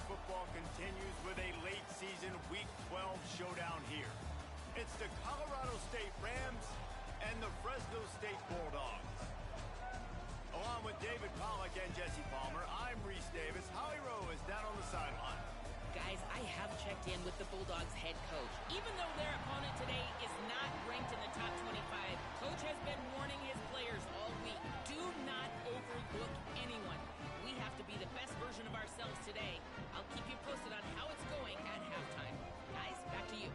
football continues with a late-season Week 12 showdown here. It's the Colorado State Rams and the Fresno State Bulldogs. Along with David Pollack and Jesse Palmer, I'm Reese Davis. Howie Rowe is down on the sideline. Guys, I have checked in with the Bulldogs head coach. Even though their opponent today is not ranked in the top 25, Coach has been warning his players all week. Do not overlook anyone. We have to be the best version of ourselves today. I'll keep you posted on how it's going at halftime. Guys, back to you.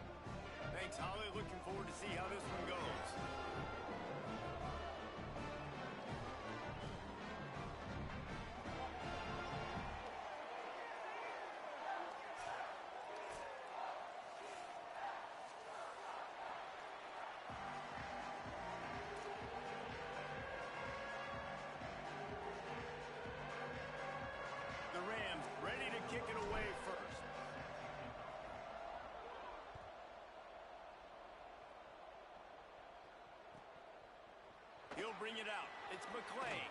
Thanks, Holly. Looking forward to see how this one goes. The Rams ready to kick it away first. He'll bring it out. It's McClain.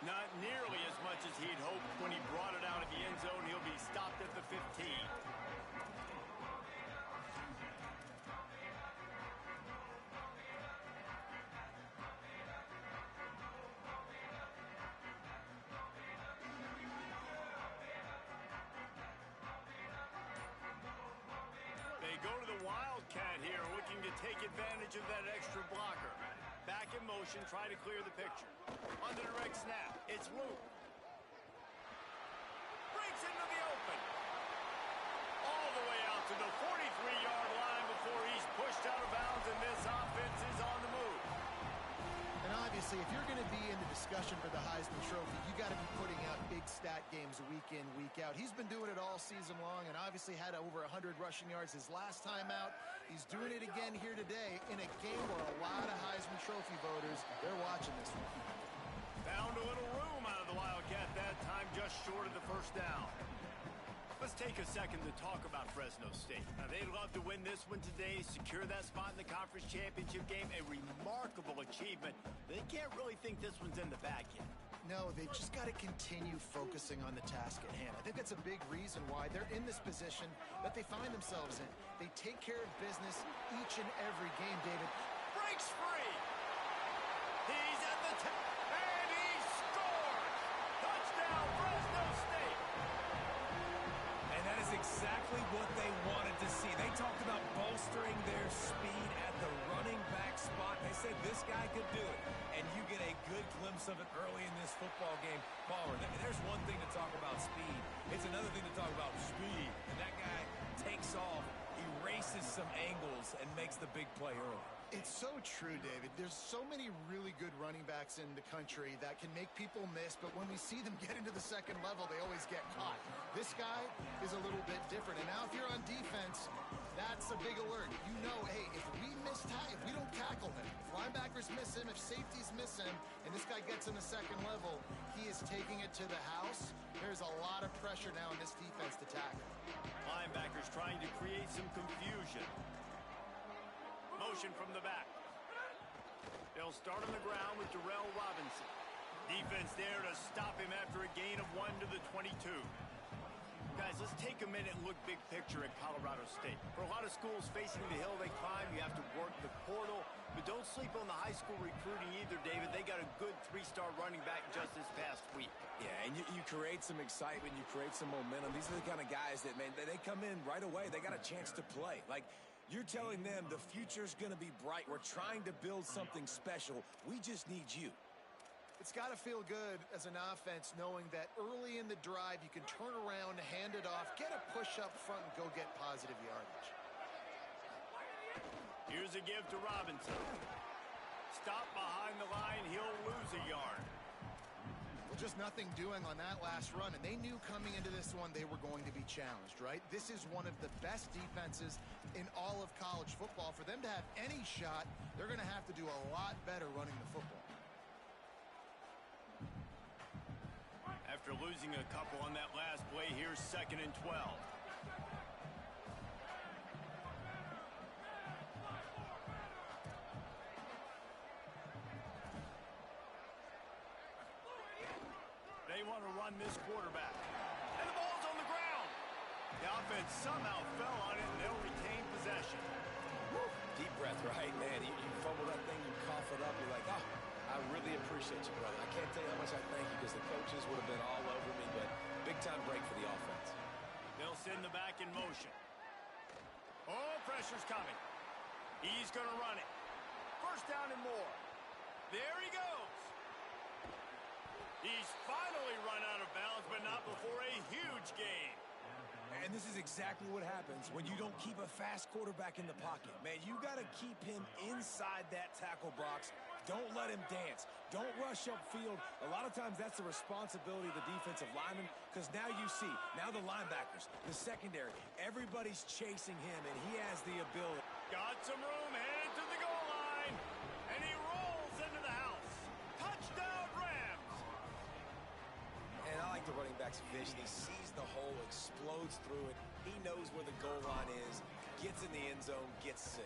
Not nearly as much as he'd hoped when he brought it out of the end zone. He'll be stopped at the 15. They go to the Wildcat here, looking to take advantage of that extra blocker. Back in motion, try to clear the picture. On the direct snap, it's Luke. Breaks into the open. All the way out to the 43-yard line before he's pushed out of bounds, and this offense is on the move. And obviously, if you're going to be in the discussion for the Heisman Trophy, you got to be putting out big stat games week in, week out. He's been doing it all season long and obviously had over 100 rushing yards his last time out. He's doing it again here today in a game where a lot of Heisman Trophy voters, they're watching this one. Found a little room out of the Wildcat that time, just short of the first down. Let's take a second to talk about Fresno State. Now, they'd love to win this one today, secure that spot in the conference championship game, a remarkable achievement. They can't really think this one's in the bag yet. No, they've just got to continue focusing on the task at hand. I think that's a big reason why they're in this position that they find themselves in. They take care of business each and every game, David. Breaks free. He's at the top, and he scores! Touchdown, Fresno State! And that is exactly what they wanted to see. They talked about bolstering their speed at the running back spot. They said this guy could do it. And you get a good glimpse of it early in this football game. Palmer, there's one thing to talk about speed. It's another thing to talk about speed. And that guy takes off, erases some angles, and makes the big play early. It's so true, David. There's so many really good running backs in the country that can make people miss, but when we see them get into the second level, they always get caught. This guy is a little bit different. And now if you're on defense, that's a big alert. You know, hey, if we don't tackle him, if linebackers miss him, if safeties miss him, and this guy gets in the second level, he is taking it to the house. There's a lot of pressure now in this defense to tackle. Linebackers trying to create some confusion. Motion from the back. They'll start on the ground with Darrell Robinson. Defense there to stop him after a gain of 1 to the 22. Guys, let's take a minute and look big picture at Colorado State. For a lot of schools facing the hill they climb, you have to work the portal. But don't sleep on the high school recruiting either, David. They got a good 3-star running back just this past week. Yeah, and you create some excitement, you create some momentum. These are the kind of guys that, man, they come in right away. They got a chance to play. Like, you're telling them the future's going to be bright. We're trying to build something special. We just need you. It's got to feel good as an offense knowing that early in the drive you can turn around, hand it off, get a push up front, and go get positive yardage. Here's a give to Robinson. Stop behind the line, he'll lose a yard. Well, just nothing doing on that last run, and they knew coming into this one they were going to be challenged, right? This is one of the best defenses in all of college football. For them to have any shot, they're going to have to do a lot better running the football. After losing a couple on that last play, here's 2nd and 12. They want to run this quarterback. And the The offense somehow fell on it, and they'll retain possession. Woo. Deep breath, right? Man, you fumble that thing, you cough it up, you're like, oh, I really appreciate you, brother. I can't tell you how much I thank you because the coaches would have been all over me, but big-time break for the offense. They'll send the back in motion. Oh, pressure's coming. He's going to run it. First down and more. There he goes. He's finally run out of bounds, but not before a huge gain. And this is exactly what happens when you don't keep a fast quarterback in the pocket. Man, you got to keep him inside that tackle box. Don't let him dance. Don't rush upfield. A lot of times that's the responsibility of the defensive lineman because now you see, now the linebackers, the secondary, everybody's chasing him, and he has the ability. Got some room, headed to the goal line, and he rolls into the house. Touchdown, Rams! And I like the running back's vision. He sees the hole, explodes through it. He knows where the goal line is, gets in the end zone, gets 6.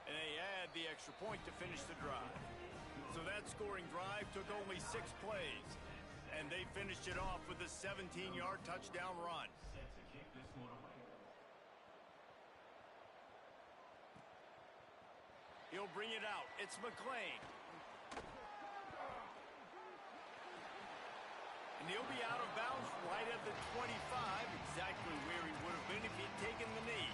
And they add the extra point to finish the drive. So that scoring drive took only 6 plays, and they finished it off with a 17-yard touchdown run. He'll bring it out. It's McClain. And he'll be out of bounds right at the 25, exactly where he would have been if he'd taken the knee.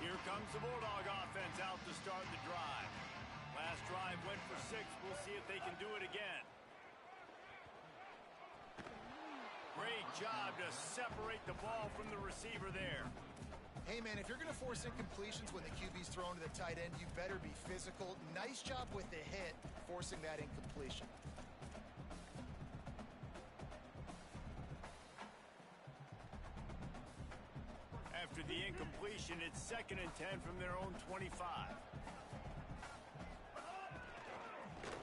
Here comes the Bulldog offense out to start the drive. Last drive went for 6. We'll see if they can do it again. Great job to separate the ball from the receiver there. Hey, man, if you're going to force incompletions when the QB's thrown to the tight end, you better be physical. Nice job with the hit, forcing that incompletion. After the incompletion, it's 2nd and 10 from their own 25.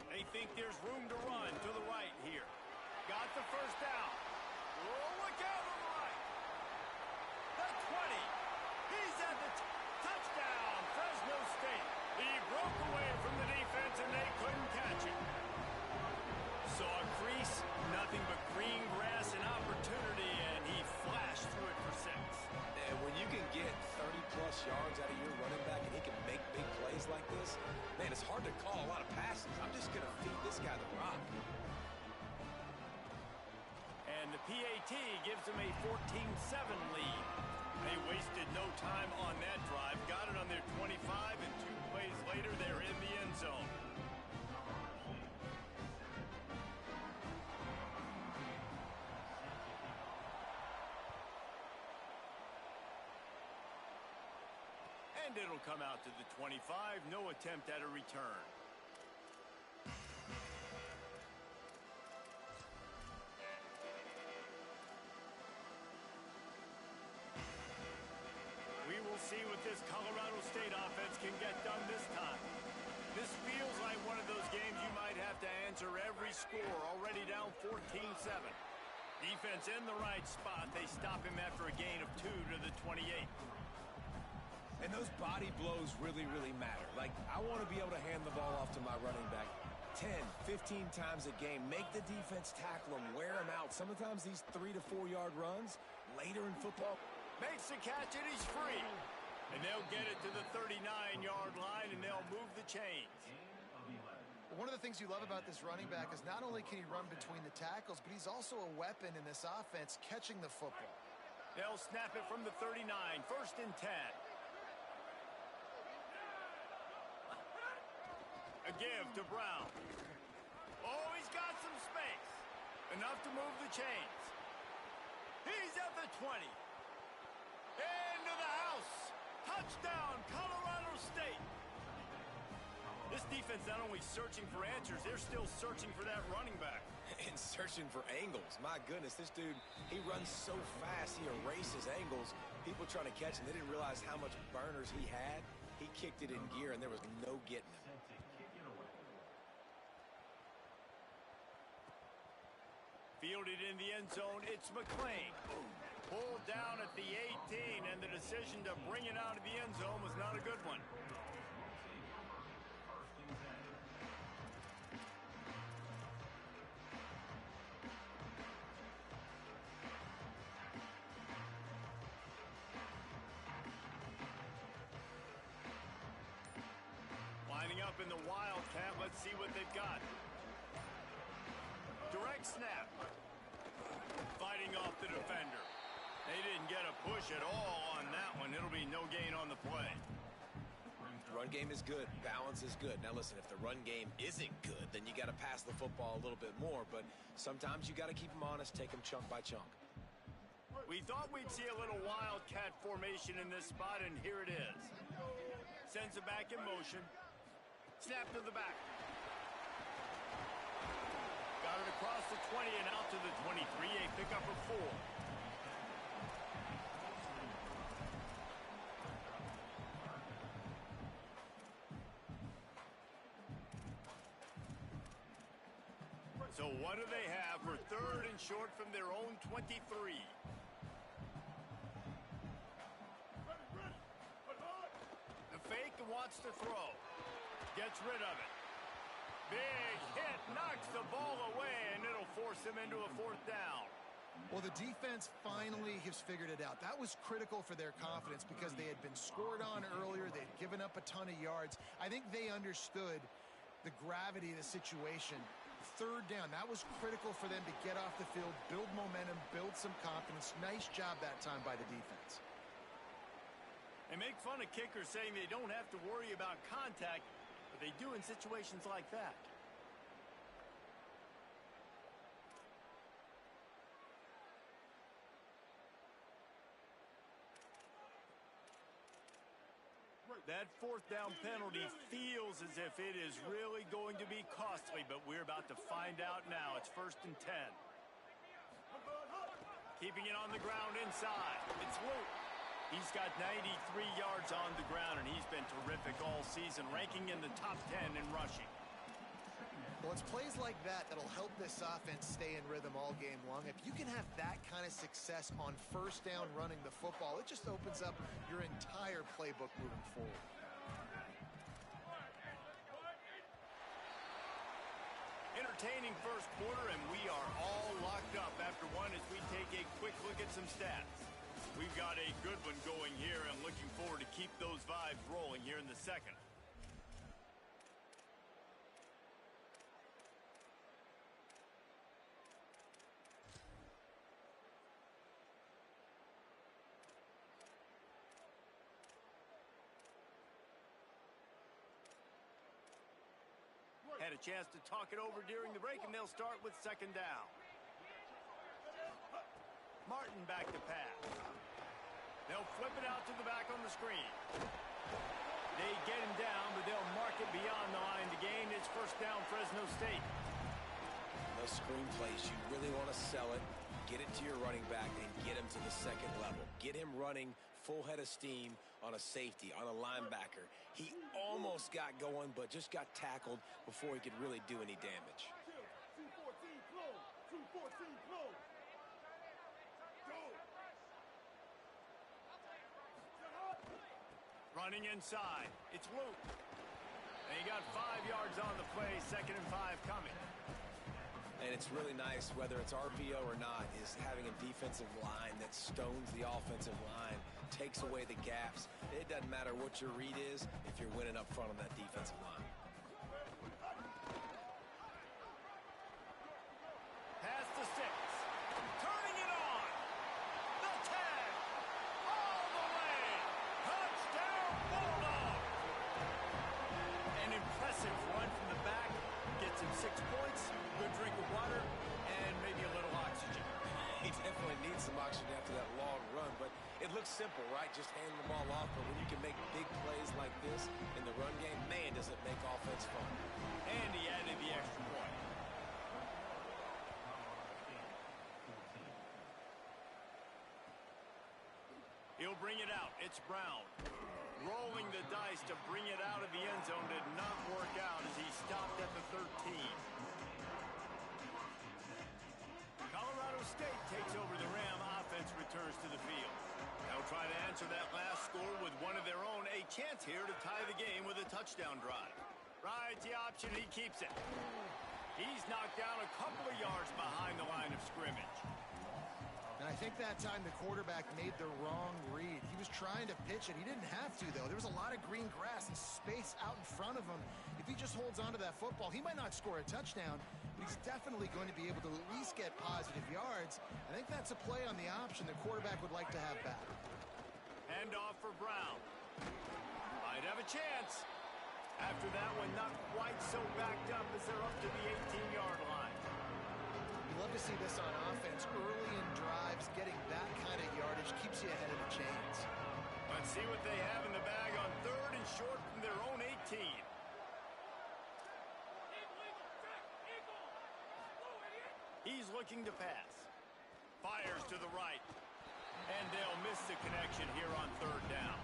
They think there's room to run to the right here. Got the first down. Oh, look out on the right. The 20. He's at the touchdown, Fresno State. He broke away from the defense, and they couldn't catch him. Saw a crease, nothing but green grass and opportunity, and he flashed through it for 6. And when you can get 30-plus yards out of your running back and he can make big plays like this, man, it's hard to call a lot of passes. I'm just going to feed this guy the rock. And the PAT gives them a 14-7 lead. They wasted no time on that drive, got it on their 25, and 2 plays later, they're in the end zone. And it'll come out to the 25, no attempt at a return. We will see what this Colorado State offense can get done this time. This feels like one of those games you might have to answer every score, already down 14-7. Defense in the right spot. They stop him after a gain of 2 to the 28. And those body blows really, really matter. Like, I want to be able to hand the ball off to my running back 10, 15 times a game. Make the defense tackle him, wear him out. Sometimes these 3 to 4 yard runs later in football. Makes the catch and he's free. And they'll get it to the 39-yard line and they'll move the chains. One of the things you love about this running back is not only can he run between the tackles, but he's also a weapon in this offense catching the football. They'll snap it from the 39, 1st and 10. A give to Brown. Oh, he's got some space. Enough to move the chains. He's at the 20. Into the house. Touchdown, Colorado State. This defense not only searching for answers, they're still searching for that running back. And searching for angles. My goodness, this dude, he runs so fast, he erases angles. People trying to catch him, they didn't realize how much burners he had. He kicked it in gear, and there was no getting him. Fielded in the end zone, it's McClain. Pulled down at the 18, and the decision to bring it out of the end zone was not a good one. Lining up in the Wildcat, let's see what they've got. Direct snap. Fighting off the defender. They didn't get a push at all on that one. It'll be no gain on the play. Run game is good. Balance is good. Now listen, if the run game isn't good, then you got to pass the football a little bit more. But sometimes you got to keep them honest, take them chunk by chunk. We thought we'd see a little Wildcat formation in this spot, and here it is. Sends it back in motion. Snap to the back. Got it across the 20 and out to the 23. A pickup of 4. So what do they have for 3rd and short from their own 23? The fake wants to throw. Gets rid of it. Big hit, knocks the ball away, and it'll force them into a 4th down. Well, the defense finally has figured it out. That was critical for their confidence because they had been scored on earlier. They had given up a ton of yards. I think they understood the gravity of the situation. 3rd down, that was critical for them to get off the field, build momentum, build some confidence. Nice job that time by the defense. They make fun of kickers saying they don't have to worry about contact, but they do in situations like that. That 4th down penalty feels as if it is really going to be costly, but we're about to find out now. It's 1st and 10. Keeping it on the ground inside. It's Luke. He's got 93 yards on the ground, and he's been terrific all season, ranking in the top 10 in rushing. Well, it's plays like that that'll help this offense stay in rhythm all game long. If you can have that kind of success on 1st down running the football, it just opens up your entire playbook moving forward. Entertaining first quarter, and we are all locked up after one as we take a quick look at some stats. We've got a good one going here and looking forward to keep those vibes rolling here in the second. Had a chance to talk it over during the break, and they'll start with 2nd down. Martin back to pass. They'll flip it out to the back on the screen. They get him down, but they'll mark it beyond the line to gain. It's 1st down, Fresno State. Those screen plays, you really want to sell it, get it to your running back, and get him to the 2nd level. Get him running full head of steam on a safety, on a linebacker. He almost got going, but just got tackled before he could really do any damage. Running inside. It's Luke. And he got 5 yards on the play, 2nd and 5 coming. And it's really nice, whether it's RPO or not, is having a defensive line that stones the offensive line, takes away the gaps. It doesn't matter what your read is if you're winning up front on that defensive line. Pass to 6. Turning it on. The 10. All the way. Touchdown, Bulldogs. An impressive run from the back. Gets him 6 points, good drink of water, and maybe a little oxygen. He definitely needs some oxygen after that long run, but it looks simple, right? Just handing the ball off, but when you can make big plays like this in the run game, man, does it make offense fun. And he added the extra point. He'll bring it out. It's Brown. Rolling the dice to bring it out of the end zone did not work out as he stopped at the 13. Colorado State takes over the Ram. Offense returns to try to answer that last score with one of their own. A chance here to tie the game with a touchdown drive. Rides the option, he keeps it. He's knocked down a couple of yards behind the line of scrimmage. And I think that time the quarterback made the wrong read. He was trying to pitch it. He didn't have to, though. There was a lot of green grass and space out in front of him. If he just holds on to that football, he might not score a touchdown, but he's definitely going to be able to at least get positive yards. I think that's a play on the option the quarterback would like to have back. Hand off for Brown. Might have a chance. After that one, not quite so backed up as they're up to the 18-yard line. You love to see this on offense. Early in drives, getting that kind of yardage keeps you ahead of the chains. Let's see what they have in the bag on 3rd and short from their own 18. He's looking to pass. Fires to the right. And they'll miss the connection here on 3rd down.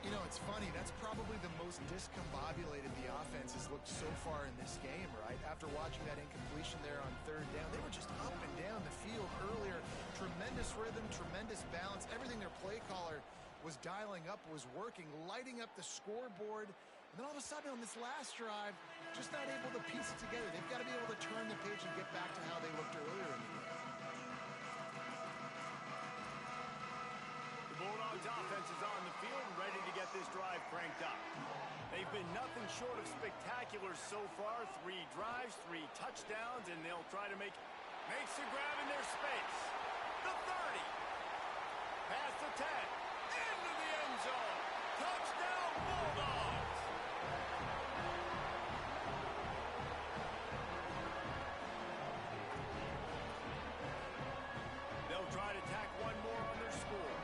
You know, it's funny. That's probably the most discombobulated the offense has looked so far in this game, right? After watching that incompletion there on 3rd down, they were just up and down the field earlier. Tremendous rhythm, tremendous balance. Everything their play caller was dialing up was working, lighting up the scoreboard. And then all of a sudden on this last drive, just not able to piece it together. They've got to be able to turn the page and get back to how they looked earlier in the game. The Bulldogs offense is on the field and ready to get this drive cranked up. They've been nothing short of spectacular so far. 3 drives, 3 touchdowns, and they'll try to makes the grab in their space. The 30. Past the 10. Into the end zone. Touchdown Bulldogs. They'll try to tack one more on their score.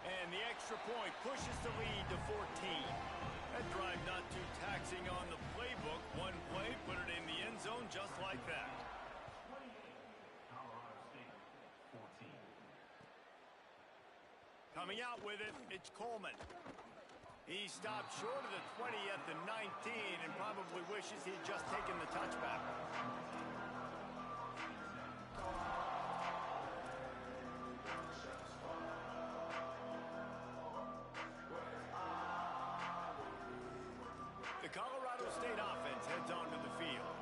And the extra point pushes the lead to 14. That drive not too taxing on the playbook. One play, put it in the end zone just like that. Coming out with it, it's Coleman. He stopped short of the 20 at the 19 and probably wishes he'd just taken the touchback. The Colorado State offense heads onto the field.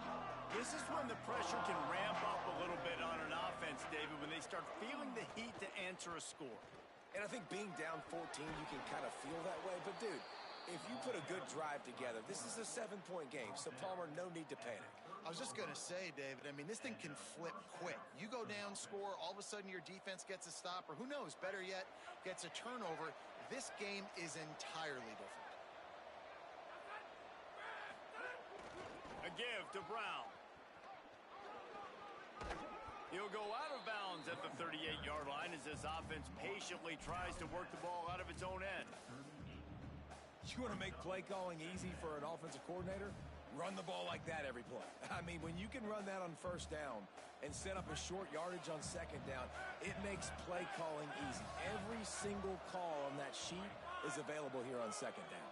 This is when the pressure can ramp up a little bit on an offense, David, when they start feeling the heat to answer a score. And I think being down 14, you can kind of feel that way. But, dude, if you put a good drive together, this is a 7-point game. So, Palmer, no need to panic. I was just going to say, David, I mean, this thing can flip quick. You go down, score, all of a sudden your defense gets a stop, or who knows, better yet, gets a turnover. This game is entirely different. A give to Brown. He'll go out of bounds at the 38-yard line as this offense patiently tries to work the ball out of its own end. You want to make play calling easy for an offensive coordinator? Run the ball like that every play. I mean, when you can run that on 1st down and set up a short yardage on 2nd down, it makes play calling easy. Every single call on that sheet is available here on 2nd down.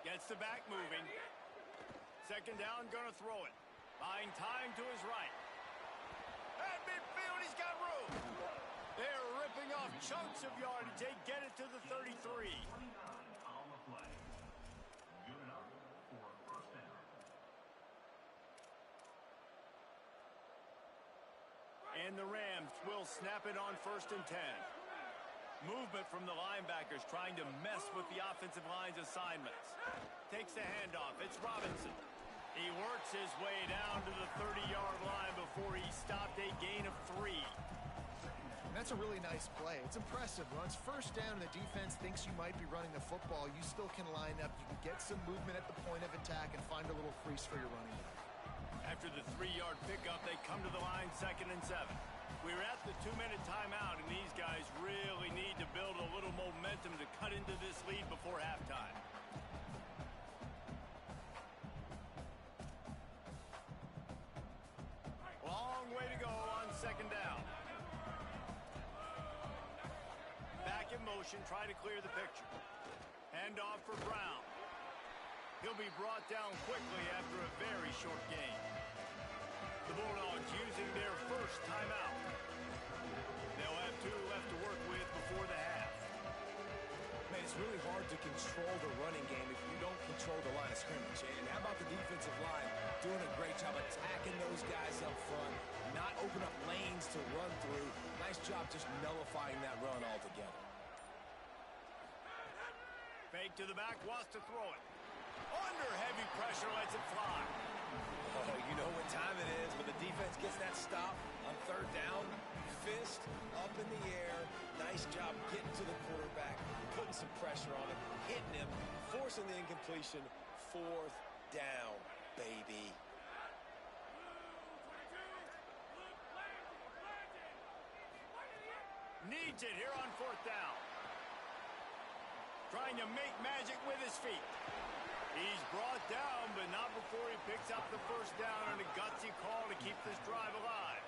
Gets the back moving. 2nd down, gonna throw it. Buying time to his right. At midfield, he's got room. They're ripping off chunks of yardage. They get it to the 33. And the Rams will snap it on 1st and 10. Movement from the linebackers trying to mess with the offensive line's assignments. Takes the handoff. It's Robinson. He works his way down to the 30-yard line before he stopped a gain of 3. And that's a really nice play. It's impressive. When it's 1st down and the defense thinks you might be running the football, you still can line up. You can get some movement at the point of attack and find a little crease for your running back. After the 3-yard pickup, they come to the line 2nd and 7. We're at the 2-minute timeout, and these guys really need to build a little momentum to cut into this lead before halftime. Long way to go on 2nd down. Back in motion, try to clear the picture. Hand off for Brown. He'll be brought down quickly after a very short game. The Bulldogs using their first timeout. 2 left to work with before the half. Man, it's really hard to control the running game if you don't control the line of scrimmage. And how about the defensive line doing a great job attacking those guys up front, not open up lanes to run through. Nice job just nullifying that run altogether. Fake to the back, wants to throw it. Under heavy pressure, lets it fly. Oh, you know what time it is when the defense gets that stop on 3rd down. Fist up in the air. Nice job getting to the quarterback, putting some pressure on him, hitting him, forcing the incompletion. 4th down, baby. Needs it here on 4th down. Trying to make magic with his feet. He's brought down, but not before he picks up the 1st down on a gutsy call to keep this drive alive.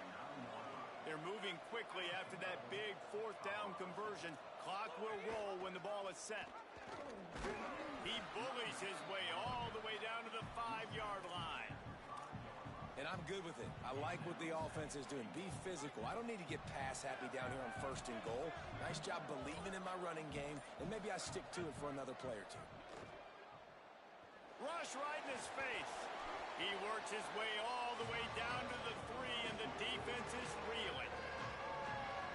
They're moving quickly after that big 4th down conversion. Clock will roll when the ball is set. He bullies his way all the way down to the 5-yard line. And I'm good with it. I like what the offense is doing. Be physical. I don't need to get pass happy down here on 1st and goal. Nice job believing in my running game, and maybe I stick to it for another play or 2. Rush right in his face. He works his way all the way down to the 3, and the defense is reeling.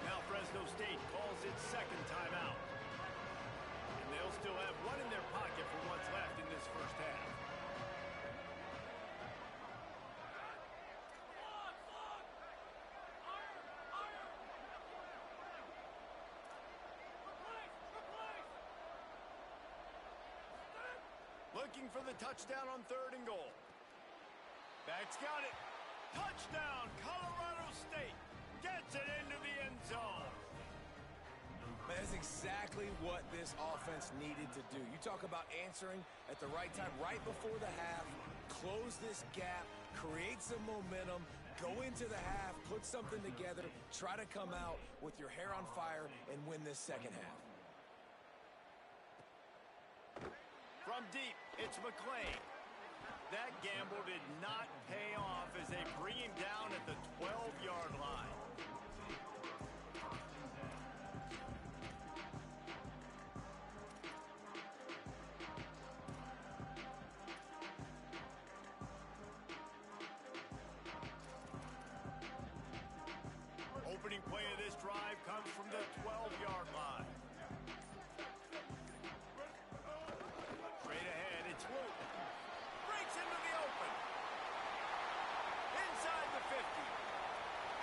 Now Fresno State calls its 2nd timeout. And they'll still have one in their pocket for what's left in this 1st half. Looking for the touchdown on 3rd and goal. Back's got it. Touchdown, Colorado State. Gets it into the end zone. That's exactly what this offense needed to do. You talk about answering at the right time, right before the half, close this gap, create some momentum, go into the half, put something together, try to come out with your hair on fire and win this 2nd half. From deep, it's McClain. That gamble did not pay off as they bring him down at the 12-yard line. Opening play of this drive comes from the 12-yard line. Straight ahead, it's Luke. Breaks into the open. Inside the 50.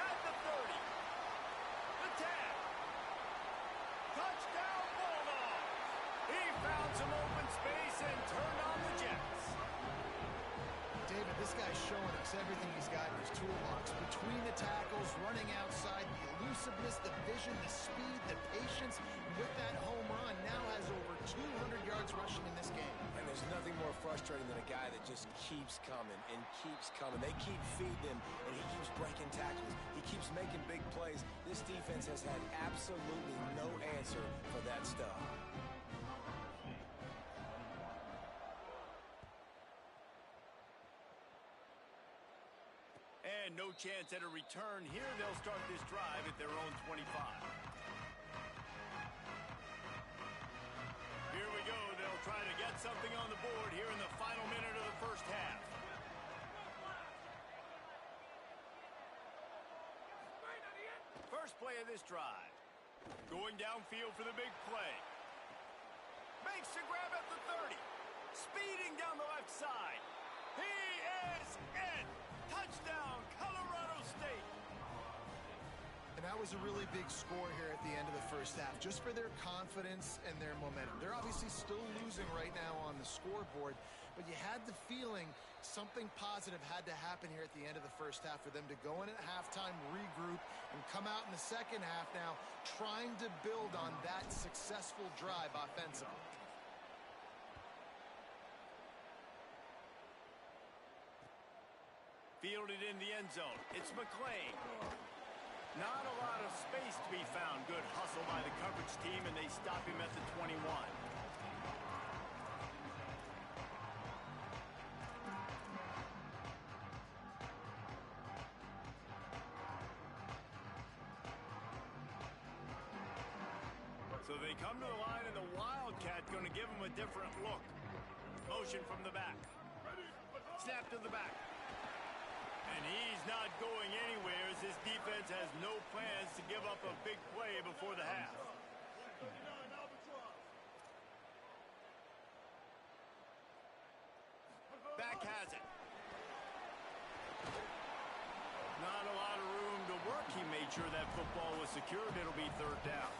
At the 30. The 10. Touchdown Bulldogs. He found some open space and turned on the Jets. David, this guy's showing us everything he's got in his toolbox. Between the tackles, running outside, the elusiveness, the vision, the speed, the patience. With that home run, now has over 200 yards rushing in this game. And there's nothing more frustrating than a guy that just keeps coming and keeps coming. They keep feeding him, and he keeps breaking tackles. He keeps making big plays. This defense has had absolutely no answer for that stuff. And no chance at a return here. They'll start this drive at their own 25. Here we go. They'll try to get something on the board here in the final minute of the 1st half. First play of this drive. Going downfield for the big play. Makes the grab at the 30. Speeding down the left side. He is in. Touchdown, Colorado State. And that was a really big score here at the end of the 1st half, just for their confidence and their momentum. They're obviously still losing right now on the scoreboard, but you had the feeling something positive had to happen here at the end of the 1st half for them to go in at halftime, regroup, and come out in the 2nd half now trying to build on that successful drive offensively. Fielded in the end zone. It's McClain. Not a lot of space to be found. Good hustle by the coverage team, and they stop him at the 21. So they come to the line, and the Wildcat going to give them a different look. Motion from the back. Snap to the back. And he's not going anywhere as his defense has no plans to give up a big play before the half. Back has it. Not a lot of room to work. He made sure that football was secured. It'll be third down.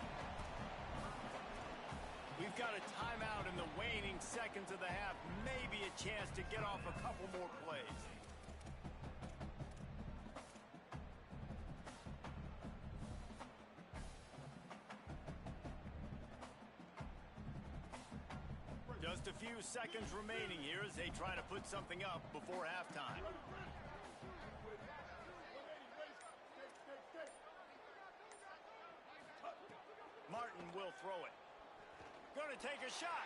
We've got a timeout in the waning seconds of the half. Maybe a chance to get off a couple more plays. Just a few seconds remaining here as they try to put something up before halftime. Martin will throw it. Going to take a shot.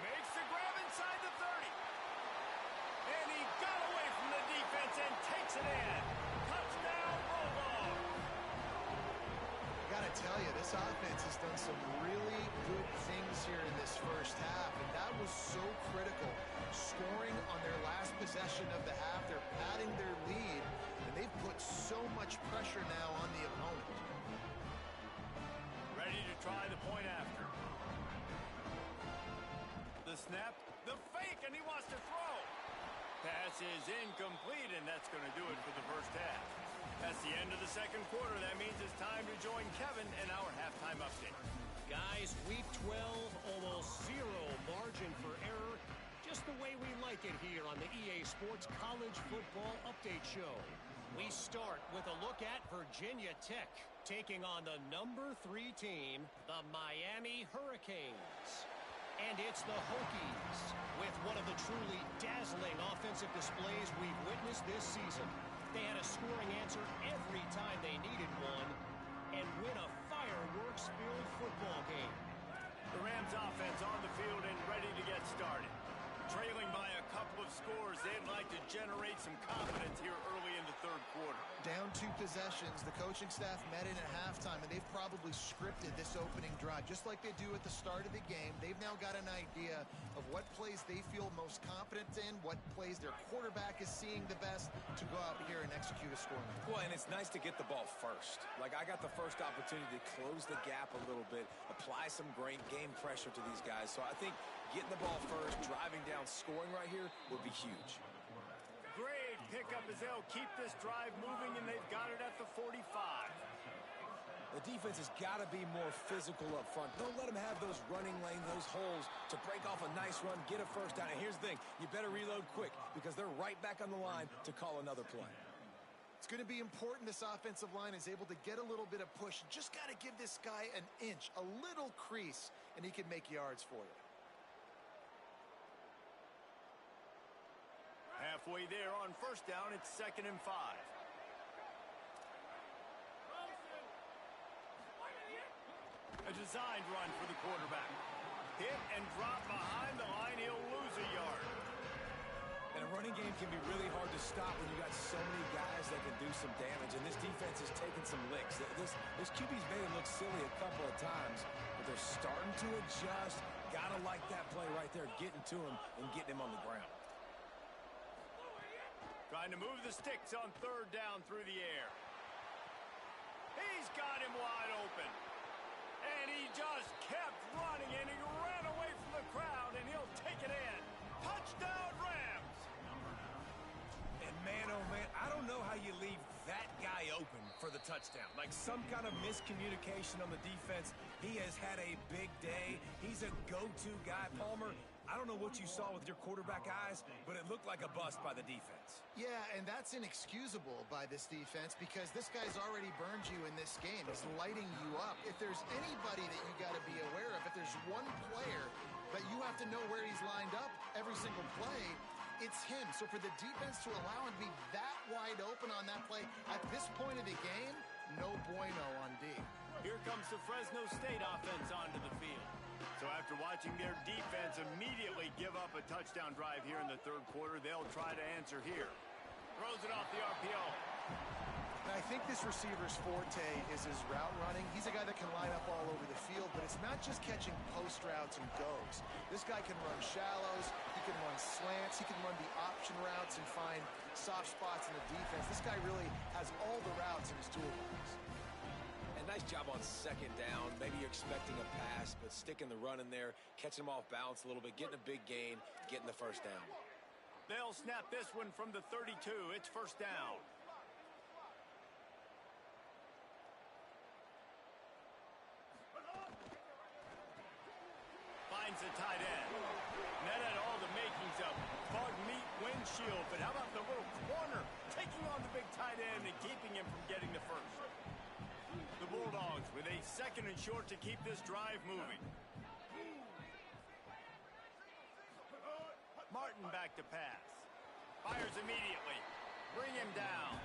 Makes the grab inside the 30. And he got away from the defense and takes it in. Touchdown, Bulldogs. Gotta tell you, this offense has done some really good things here in this first half, and that was so critical. Scoring on their last possession of the half, they're padding their lead, and they've put so much pressure now on the opponent. Ready to try the point after. The snap, the fake, and he wants to throw. Pass is incomplete, and that's going to do it for the first half. That's the end of the second quarter. That means it's time to join Kevin in our halftime update. Guys, week 12, almost zero margin for error. Just the way we like it here on the EA Sports College Football Update Show. We start with a look at Virginia Tech taking on the number 3 team, the Miami Hurricanes. And it's the Hokies with one of the truly dazzling offensive displays we've witnessed this season. They had a scoring answer every time they needed one and win a fireworks-filled football game. The Rams offense on the field and ready to get started. Trailing by a couple of scores, they'd like to generate some confidence here early in the third quarter. Down 2 possessions, the coaching staff met in at halftime, and they've probably scripted this opening drive. Just like they do at the start of the game, they've now got an idea of what plays they feel most confident in, what plays their quarterback is seeing the best to go out here and execute a scoring. Well, and it's nice to get the ball first. Like, I got the first opportunity to close the gap a little bit, apply some great game pressure to these guys. So I think getting the ball first, driving down, scoring right here would be huge. Great pickup as they'll keep this drive moving, and they've got it at the 45. The defense has got to be more physical up front. Don't let them have those running lanes, those holes to break off a nice run, get a first down. And here's the thing, you better reload quick because they're right back on the line to call another play. It's going to be important this offensive line is able to get a little bit of push. Just got to give this guy an inch, a little crease, and he can make yards for you. Halfway there on first down, it's 2nd and 5. A designed run for the quarterback. Hit and drop behind the line, he'll lose a yard. And a running game can be really hard to stop when you got so many guys that can do some damage, and this defense is taking some licks. This QB's made it look silly a couple of times, but they're starting to adjust. Gotta like that play right there, getting to him and getting him on the ground. Trying to move the sticks on third down through the air. He's got him wide open. And he just kept running, and he ran away from the crowd, and he'll take it in. Touchdown, Rams! And man, oh man, I don't know how you leave that guy open for the touchdown. Like some kind of miscommunication on the defense. He has had a big day. He's a go-to guy. Palmer, I don't know what you saw with your quarterback eyes, but it looked like a bust by the defense. Yeah, and that's inexcusable by this defense because this guy's already burned you in this game. He's lighting you up. If there's anybody that you got to be aware of, if there's one player that you have to know where he's lined up every single play, it's him. So for the defense to allow him to be that wide open on that play at this point of the game, no bueno on D. Here comes the Fresno State offense onto the field. So after watching their defense immediately give up a touchdown drive here in the third quarter, they'll try to answer here. Throws it off the RPO. And I think this receiver's forte is his route running. He's a guy that can line up all over the field, but it's not just catching post routes and goes. This guy can run shallows, he can run slants, he can run the option routes and find soft spots in the defense. This guy really has all the routes in his toolbox. And nice job on second down. Maybe you're expecting a pass, but sticking the run in there, catching him off balance a little bit, getting a big gain, getting the first down. They'll snap this one from the 32. It's first down. Finds the tight end. That had all the makings of bug meat windshield, but how about the little corner taking on the big tight end and keeping him from getting the first? The Bulldogs with a second and short to keep this drive moving. Martin back to pass. Fires immediately. Bring him down.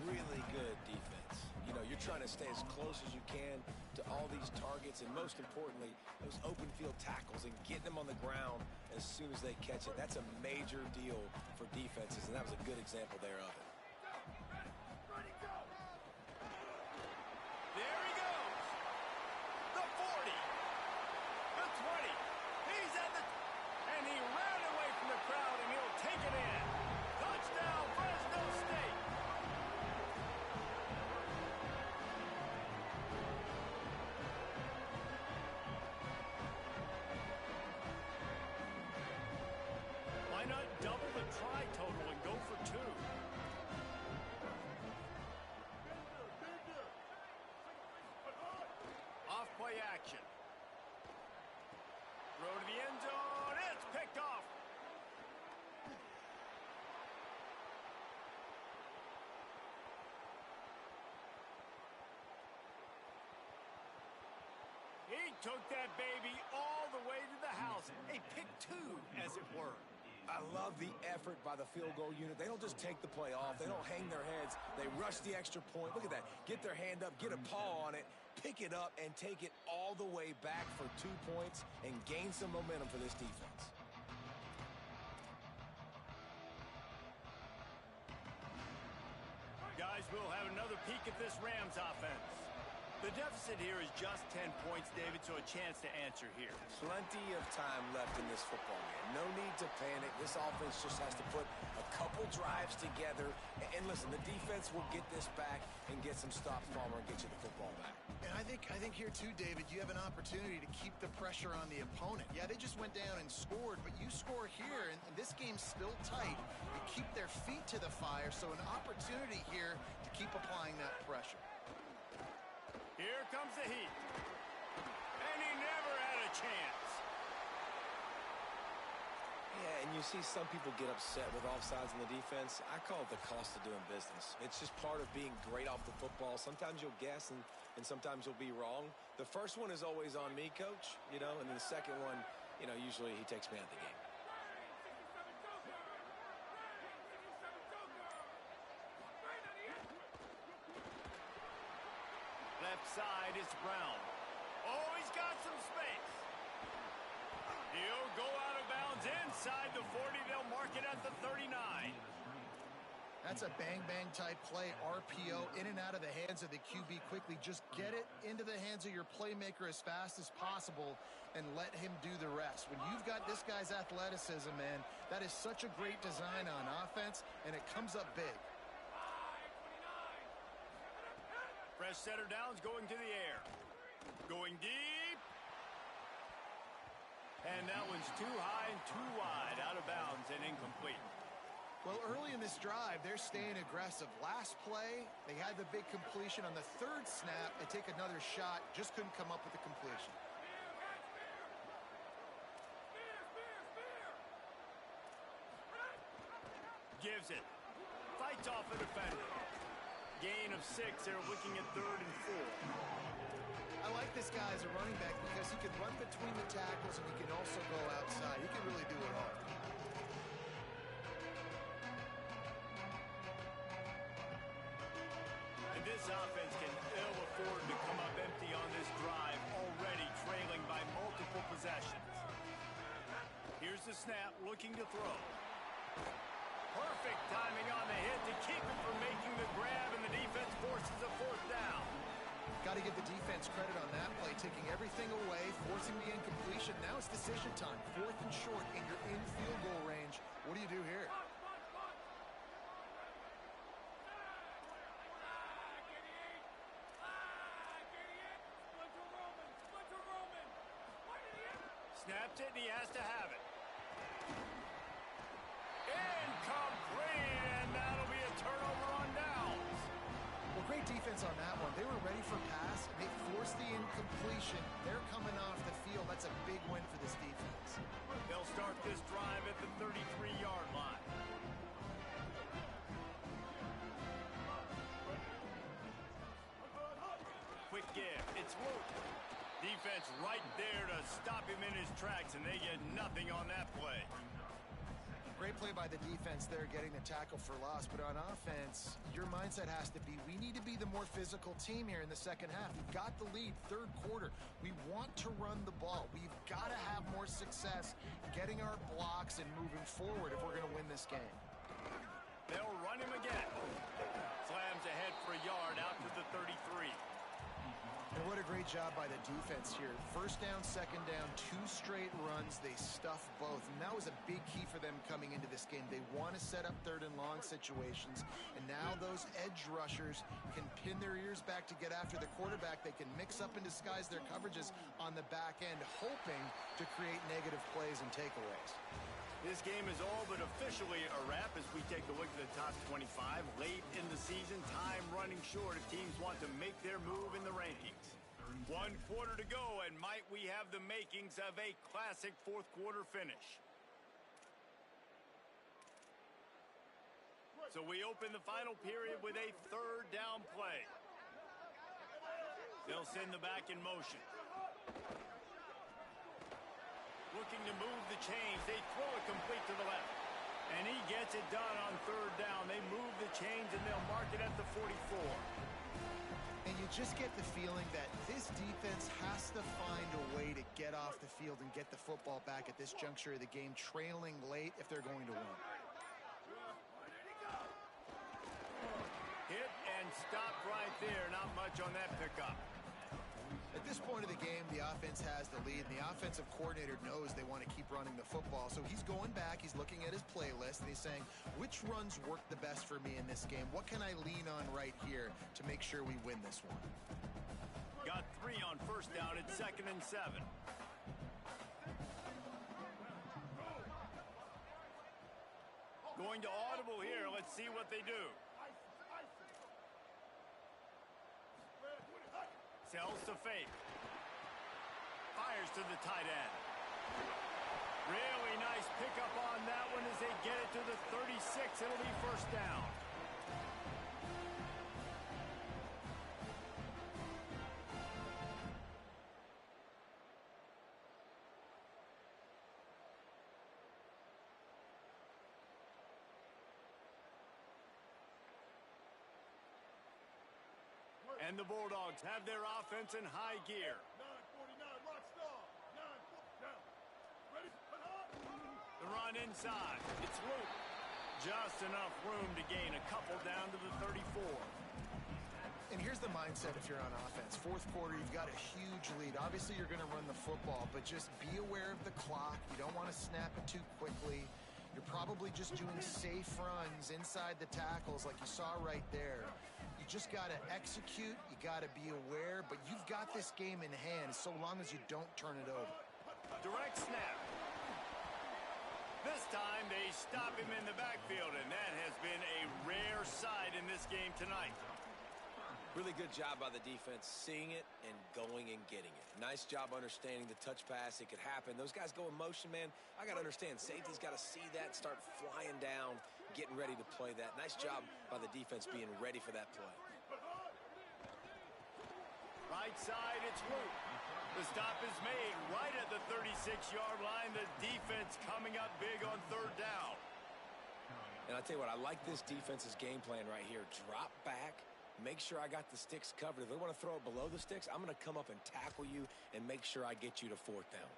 Really good defense. You know, you're trying to stay as close as you can to all these targets, and most importantly, those open field tackles and getting them on the ground as soon as they catch it. That's a major deal for defenses, and that was a good example there of it. There he goes. The 40. The 20. He's at the... And he ran away from the crowd, and he'll take it in. Touchdown, Fresno State. Why not double the try total and go for two? Off play action. Throw to the end zone. It's picked off. He took that baby all the way to the house. A pick two, as it were. I love the effort by the field goal unit. They don't just take the play off. They don't hang their heads. They rush the extra point. Look at that. Get their hand up, get a paw on it, pick it up, and take it all the way back for 2 points and gain some momentum for this defense. Guys, we'll have another peek at this Rams offense. The deficit here is just 10 points, David, so a chance to answer here. Plenty of time left in this football game. No need to panic. This offense just has to put a couple drives together. And listen, the defense will get this back and get some stops, Palmer, and get you the football back. And I think here too, David, you have an opportunity to keep the pressure on the opponent. Yeah, they just went down and scored, but you score here, and this game's still tight. You keep their feet to the fire, so an opportunity here to keep applying that pressure. Here comes the heat. And he never had a chance. Yeah, and you see some people get upset with offsides in the defense. I call it the cost of doing business. It's just part of being great off the football. Sometimes you'll guess and sometimes you'll be wrong. The first one is always on me, Coach, you know, and then the second one, you know, usually he takes me out of the game. Left side is Brown. Oh, he's got some space. He'll go out of bounds inside the 40. They'll mark it at the 39. That's a bang-bang type play, RPO, in and out of the hands of the QB quickly. Just get it into the hands of your playmaker as fast as possible and let him do the rest. When you've got this guy's athleticism, man, that is such a great design on offense, and it comes up big. Fresh setter downs going to the air. Going deep. And that one's too high and too wide. Out of bounds and incomplete. Well, early in this drive, they're staying aggressive. Last play, they had the big completion. On the third snap, they take another shot. Just couldn't come up with the completion. Gives it. Fights off a defender. Gain of 6. They're looking at 3rd and 4. I like this guy as a running back because he can run between the tackles and he can also go outside. He can really do it all. And this offense can ill afford to come up empty on this drive, already trailing by multiple possessions. Here's the snap, looking to throw. Perfect timing on the hit to keep him from making the grab, and the defense forces a fourth down. Got to give the defense credit on that play, taking everything away, forcing the incompletion. Now it's decision time. 4th and short, and you're in field goal range. What do you do here? Snapped it, and he has to have it. Incomplete, and that'll be a turnover on downs. Well, great defense on that one. They were ready for pass, and they forced the incompletion. They're coming off the field. That's a big win for this defense. They'll start this drive at the 33-yard line. Quick give. It's Luke. Defense right there to stop him in his tracks, and they get nothing on that play. Great play by the defense there, getting the tackle for loss. But on offense, your mindset has to be, we need to be the more physical team here in the second half. We've got the lead, 3rd quarter. We want to run the ball. We've got to have more success getting our blocks and moving forward if we're going to win this game. They'll run him again. Slams ahead for a yard out to the 33. And what a great job by the defense here. 1st down, 2nd down, 2 straight runs. They stuffed both. And that was a big key for them coming into this game. They want to set up 3rd and long situations. And now those edge rushers can pin their ears back to get after the quarterback. They can mix up and disguise their coverages on the back end, hoping to create negative plays and takeaways. This game is all but officially a wrap as we take a look at the top 25. Late in the season, time running short if teams want to make their move in the rankings. 1 quarter to go, and might we have the makings of a classic 4th quarter finish. So we open the final period with a 3rd down play. They'll send the back in motion. Looking to move the chains. They throw it complete to the left. And he gets it done on 3rd down. They move the chains, and they'll mark it at the 44. And you just get the feeling that this defense has to find a way to get off the field and get the football back at this juncture of the game, trailing late if they're going to win. Hit and stopped right there. Not much on that pickup. At this point of the game, the offense has the lead, and the offensive coordinator knows they want to keep running the football. So he's going back, he's looking at his playlist, and he's saying, which runs work the best for me in this game? What can I lean on right here to make sure we win this one? Got 3 on 1st down at 2nd and 7. Going to audible here. Let's see what they do. Sells to fake. Fires to the tight end. Really nice pickup on that one as they get it to the 36. It'll be 1st down. And the Bulldogs have their offense in high gear. 949, rock star. 949. Ready? The run inside. It's Luke. Just enough room to gain a couple down to the 34. And here's the mindset if you're on offense. 4th quarter, you've got a huge lead. Obviously, you're going to run the football, but just be aware of the clock. You don't want to snap it too quickly. You're probably just doing safe runs inside the tackles like you saw right there. You just got to execute. You got to be aware, but you've got this game in hand so long as you don't turn it over. Direct snap. This time they stop him in the backfield, and that has been a rare sight in this game tonight. Really good job by the defense, seeing it and going and getting it. Nice job understanding the touch pass. It could happen. Those guys go in motion, man. I got to understand, safety's got to see that, start flying down, getting ready to play that. Nice job by the defense being ready for that play. Right side, it's Luke. The stop is made right at the 36-yard line. The defense coming up big on 3rd down. And I'll tell you what, I like this defense's game plan right here. Drop back. Make sure I got the sticks covered. If they want to throw it below the sticks, I'm going to come up and tackle you and make sure I get you to 4th down.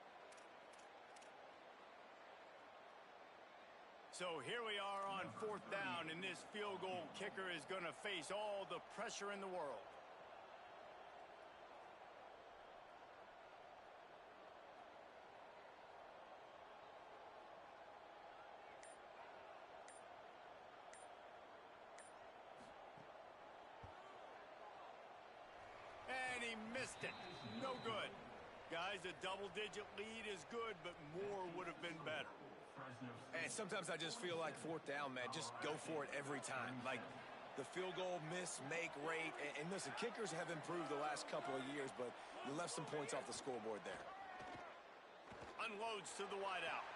So here we are on 4th down, and this field goal kicker is going to face all the pressure in the world. And he missed it. No good. Guys, a double-digit lead is good, but more would have been better. And sometimes I just feel like 4th down, man. Just go for it every time. Like the field goal, miss, make, rate. And listen, kickers have improved the last couple of years, but you left some points off the scoreboard there. Unloads to the wideout.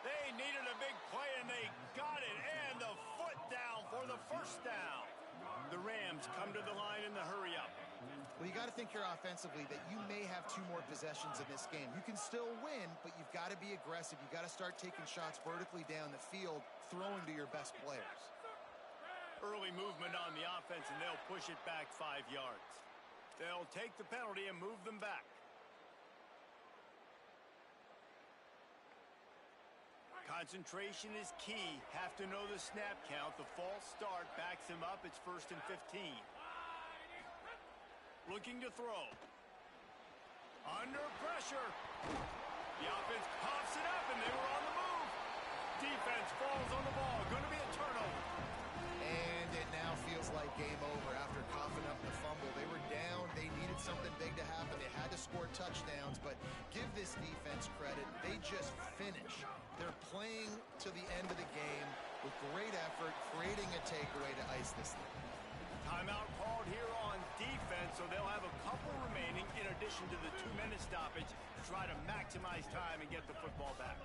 They needed a big play, and they got it. And the foot down for the first down. The Rams come to the line in the hurry-up. Well, you got to think here offensively that you may have 2 more possessions in this game. You can still win, but you've got to be aggressive. You got to start taking shots vertically down the field, throwing to your best players. Early movement on the offense, and they'll push it back 5 yards. They'll take the penalty and move them back. Concentration is key. Have to know the snap count. The false start backs him up. It's 1st and 15. Looking to throw. Under pressure. The offense pops it up, and they were on the move. Defense falls on the ball. Going to be a turnover. And it now feels like game over after coughing up the fumble. They were down. They needed something big to happen. They had to score touchdowns, but give this defense credit. They just finish. They're playing to the end of the game with great effort, creating a takeaway to ice this thing. Timeout called here on defense, so they'll have a couple remaining in addition to the 2-minute stoppage to try to maximize time and get the football back.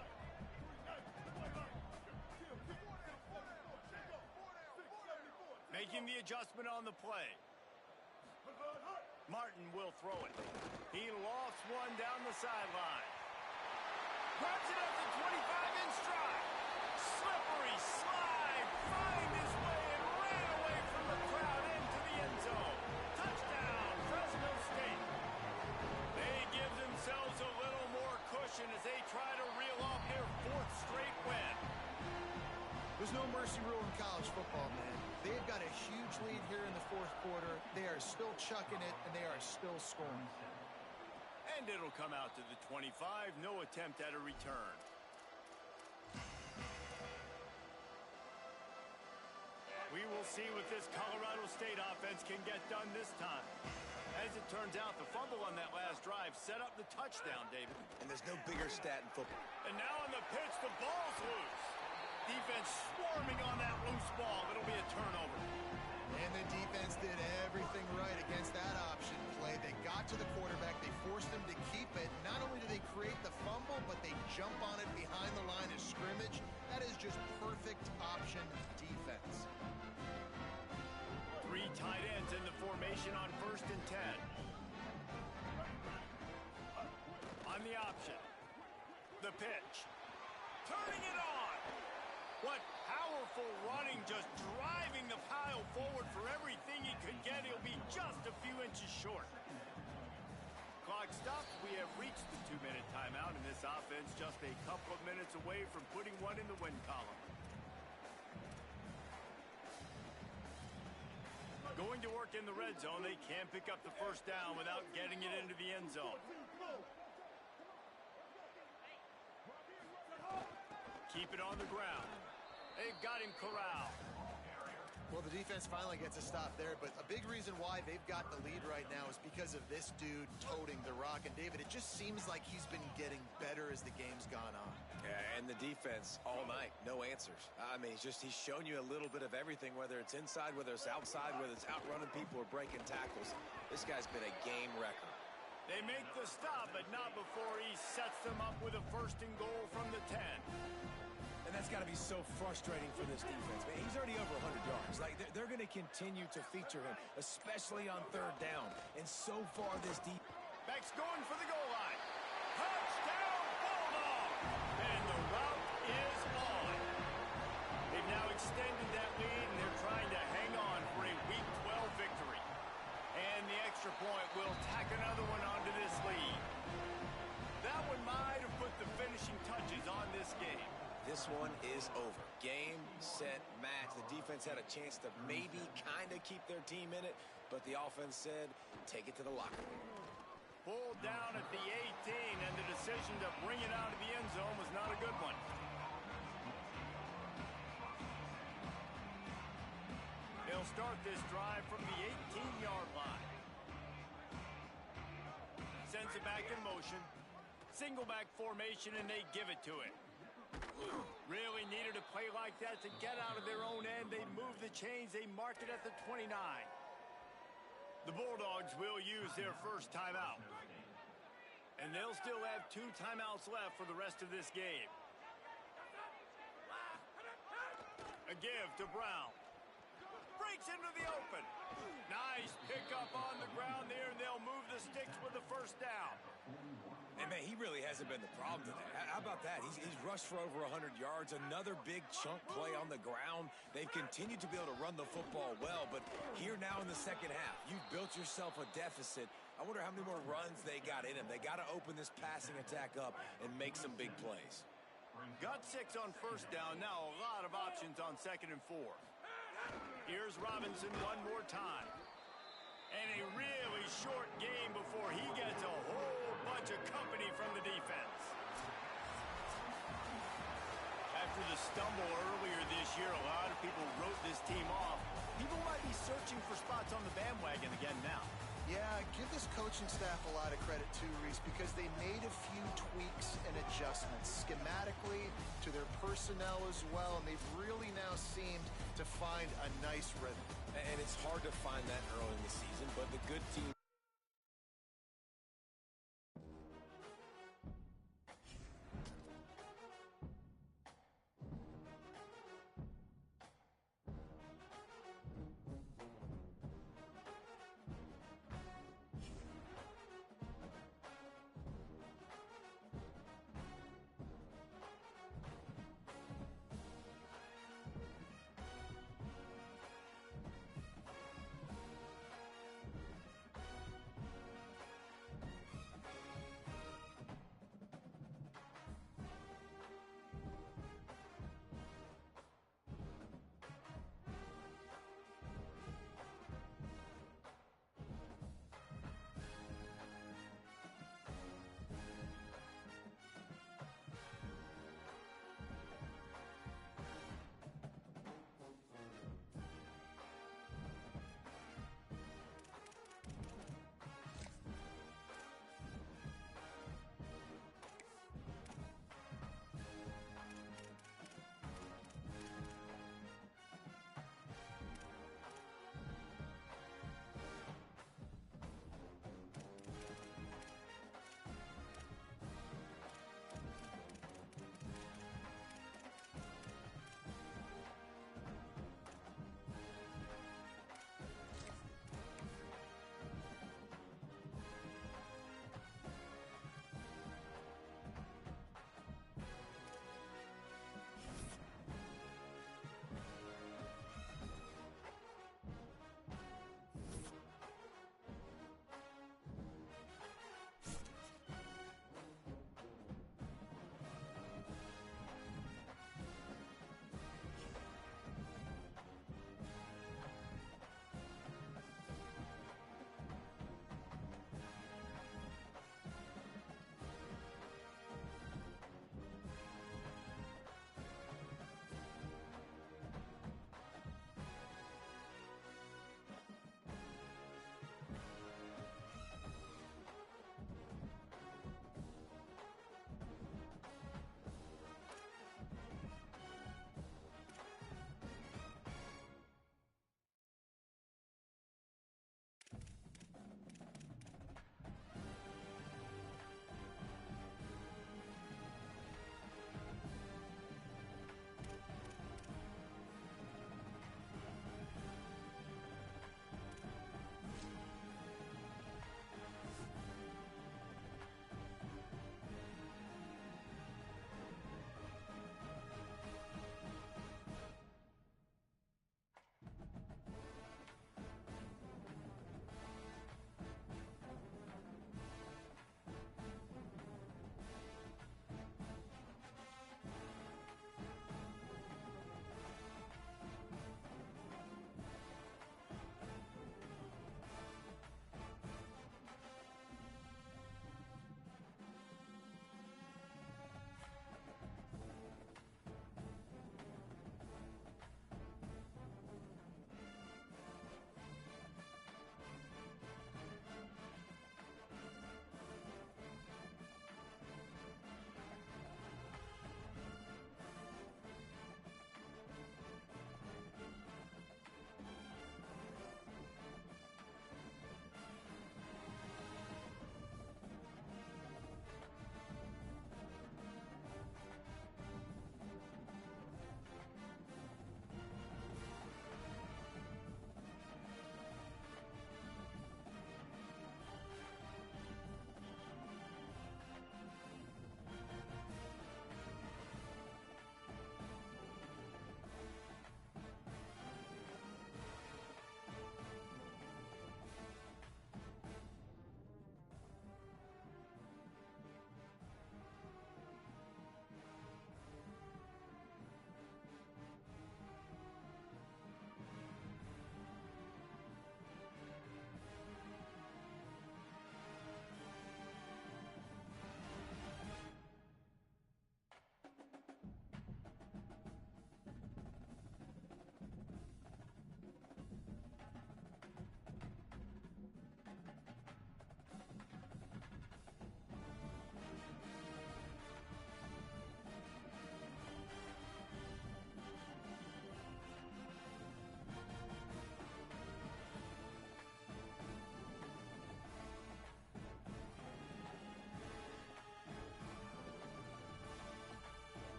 Making the adjustment on the play. Martin will throw it. He lofts one down the sideline. Grabs it up to 25 in stride. Slippery slide. Find his way and ran away from the crowd into the end zone. Touchdown, Fresno State. They give themselves a little more cushion as they try to reel off their 4th straight win. There's no mercy rule in college football, man. They've got a huge lead here in the 4th quarter. They are still chucking it, and they are still scoring. And it'll come out to the 25. No attempt at a return. We will see what this Colorado State offense can get done this time. As it turns out, the fumble on that last drive set up the touchdown, David. And there's no bigger stat in football. And now on the pitch, the ball's loose. Defense swarming on that loose ball. It'll be a turnover. And the defense did everything right against that option play. They got to the quarterback. They forced him to keep it. Not only do they create the fumble, but they jump on it behind the line of scrimmage. That is just perfect option defense. 3 tight ends in the formation on 1st and 10. On the option. The pitch. Turning it on. What powerful running, just driving the pile forward for everything he could get. He'll be just a few inches short. Clock stops. We have reached the 2-minute timeout, and this offense just a couple of minutes away from putting one in the win column. Going to work in the red zone. They can't pick up the 1st down without getting it into the end zone. Keep it on the ground. They've got him corralled. Well, the defense finally gets a stop there, but a big reason why they've got the lead right now is because of this dude toting the rock. And, David, it just seems like he's been getting better as the game's gone on. Yeah, and the defense all night, no answers. I mean, he's shown you a little bit of everything, whether it's inside, whether it's outside, whether it's outrunning people or breaking tackles. This guy's been a game wrecker. They make the stop, but not before he sets them up with a 1st and goal from the 10. And that's got to be so frustrating for this defense. Man, he's already over 100 yards. Like, they're going to continue to feature him, especially on 3rd down. And so far, this defense... Beck's going for the goal line. Touchdown, Bulldog! And the route is on. They've now extended that lead, and they're trying to hang on for a Week 12 victory. And the extra point will tack another one onto this lead. That one might have put the finishing touches on this game. This one is over. Game, set, match. The defense had a chance to maybe kind of keep their team in it, but the offense said, take it to the locker room. Pulled down at the 18, and the decision to bring it out of the end zone was not a good one. They'll start this drive from the 18-yard line. Sends it back in motion. Single back formation, and they give it to him. Really needed a play like that to get out of their own end. They move the chains. They mark it at the 29. The Bulldogs will use their first timeout. And they'll still have 2 timeouts left for the rest of this game. A give to Brown. Breaks into the open. Nice pickup on the ground there, and they'll move the sticks with the first down. And, man, he really hasn't been the problem today. How about that? He's rushed for over 100 yards, another big chunk play on the ground. They've continued to be able to run the football well, but here now in the second half, you've built yourself a deficit. I wonder how many more runs they got in them. They got to open this passing attack up and make some big plays. Got 6 on first down. Now a lot of options on 2nd and 4. Here's Robinson one more time. And a really short game before he gets a whole bunch of company from the defense. After the stumble earlier this year, a lot of people wrote this team off. People might be searching for spots on the bandwagon again now. Yeah, give this coaching staff a lot of credit too, Reese, because they made a few tweaks and adjustments schematically to their personnel as well, and they've really now seemed to find a nice rhythm. And it's hard to find that early in the season, but the good team.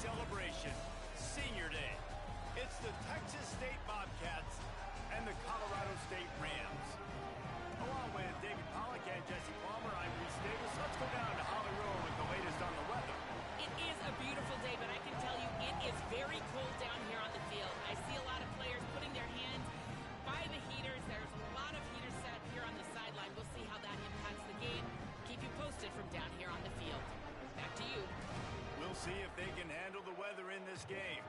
celebration, Senior Day. It's the Texas State Bobcats and the Colorado State Rams. Along with David Pollack and Jesse Palmer, I'm Reese Davis. Let's go down to Hollywood with the latest on the weather. It is a beautiful day, but I can tell you it is very cold down here on the field. I see a lot of players putting their hands by the heaters. There's a lot of heaters set here on the sideline. We'll see how that impacts the game. Keep you posted from down here on the field. Back to you. We'll see if they can handle the weather in this game.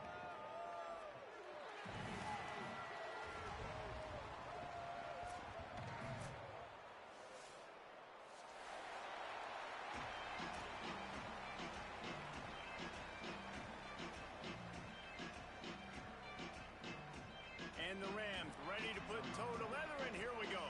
And the Rams ready to put toe to leather, and here we go.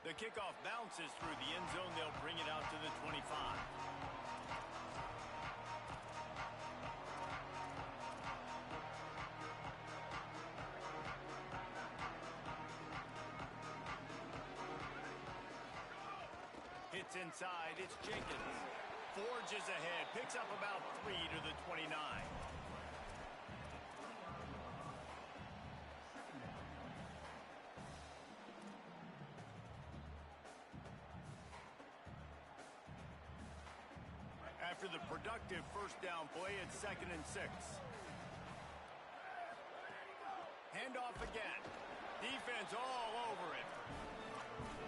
The kickoff bounces through the end zone. They'll bring it out to the 25. Hits inside. It's Jenkins. Forges ahead. Picks up about 3 to the 29. After the productive first down play, it's 2nd and 6. Handoff again. Defense all over it.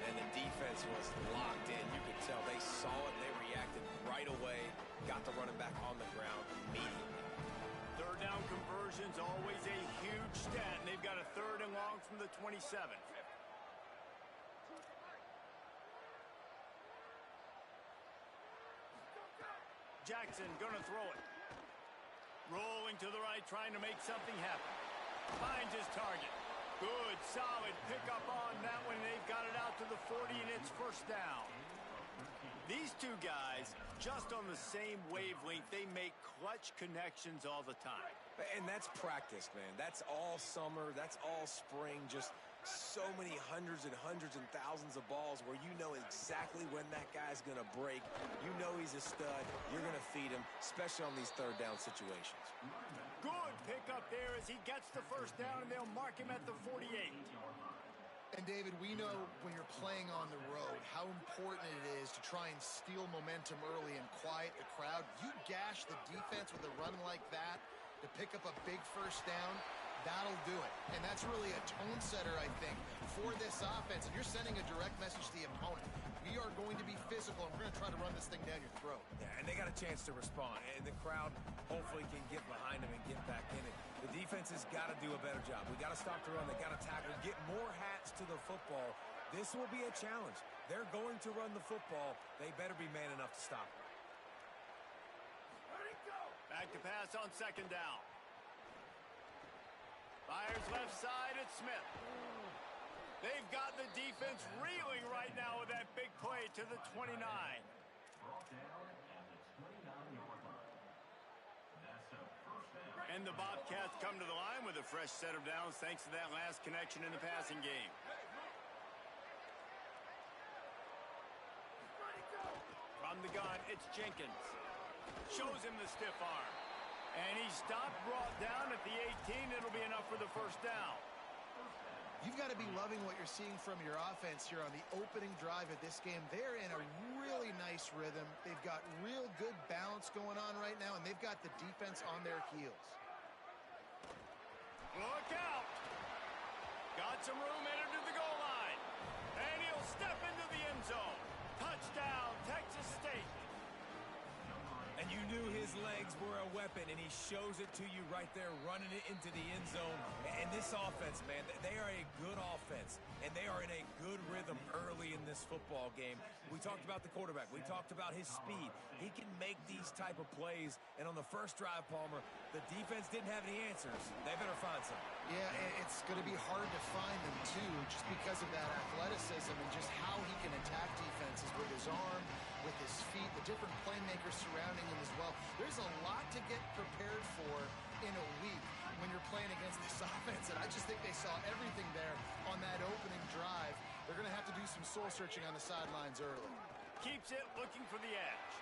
And the defense was locked in. You could tell they saw it. They reacted right away. Got the running back on the ground immediately. Third down conversion's always a huge stat, and they've got a 3rd and long from the 27. Jackson gonna throw it. Rolling to the right, trying to make something happen. Finds his target. Good, solid pickup on that one. They've got it out to the 40, and it's 1st down. These two guys, just on the same wavelength, they make clutch connections all the time. And that's practice, man. That's all summer. That's all spring. Just so many hundreds and thousands of balls where you know exactly when that guy's going to break. You know he's a stud. You're going to feed him, especially on these 3rd down situations. Good pickup there as he gets the 1st down, and they'll mark him at the 48. And, David, we know when you're playing on the road how important it is to try and steal momentum early and quiet the crowd. You gash the defense with a run like that to pick up a big 1st down, that'll do it. And that's really a tone setter, I think, for this offense. And you're sending a direct message to the opponent. We are going to be physical, and we're going to try to run this thing down your throat. Yeah, and they got a chance to respond. And the crowd hopefully can get behind them and get back in it. The defense has got to do a better job. We got to stop the run. They got to tackle, get more hats to the football. This will be a challenge. They're going to run the football. They better be man enough to stop it. Back to pass on 2nd down. Fires left side, it's Smith. They've got the defense reeling right now with that big play to the 29. And the Bobcats come to the line with a fresh set of downs thanks to that last connection in the passing game. From the gun, it's Jenkins. Shows him the stiff arm. And he stopped, brought down at the 18. It'll be enough for the 1st down. You've got to be loving what you're seeing from your offense here on the opening drive of this game. They're in a really nice rhythm. They've got real good balance going on right now, and they've got the defense on their heels. Look out! Got some room headed to the goal line. And he'll step into the end zone. Touchdown, Texas State. And you knew his legs were a weapon, and he shows it to you right there, running it into the end zone. And this offense, man, they are a good offense, and they are in a good rhythm early in this football game. We talked about the quarterback. We talked about his speed. He can make these type of plays, and on the first drive, Palmer, the defense didn't have any answers. They better find some. Yeah, it's going to be hard to find them, too, just because of that athleticism and just how he can attack defenses with his arm, with his feet, the different playmakers surrounding him as well. There's a lot to get prepared for in a week when you're playing against this offense, and I just think they saw everything there on that opening drive. They're They're going to have to do some soul-searching on the sidelines early. Keeps it looking for the edge.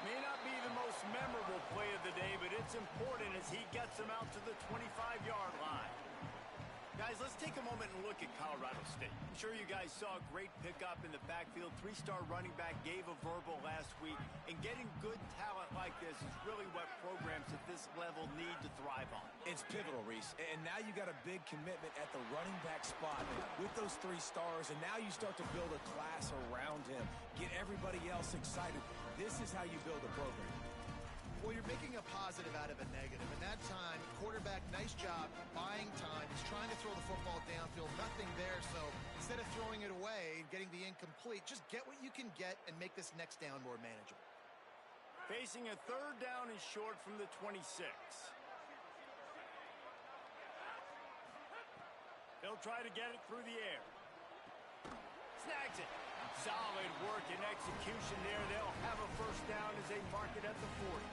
May not be the most memorable play of the day, but it's important as he gets them out to the 25-yard line. Guys, let's take a moment and look at Colorado State. I'm sure you guys saw a great pickup in the backfield. Three-star running back gave a verbal last week. And getting good talent like this is really what programs at this level need to thrive on. It's pivotal, Reese. And now you got a big commitment at the running back spot with those 3 stars. And now you start to build a class around him. Get everybody else excited. This is how you build a program. Well, you're making a positive out of a negative. In that time, quarterback, nice job, buying time. He's trying to throw the football downfield. Nothing there, so instead of throwing it away and getting the incomplete, just get what you can get and make this next down more manageable. Facing a 3rd down and short from the 26. They'll try to get it through the air. Snags it. Solid work and execution there. They'll have a 1st down as they mark it at the 40.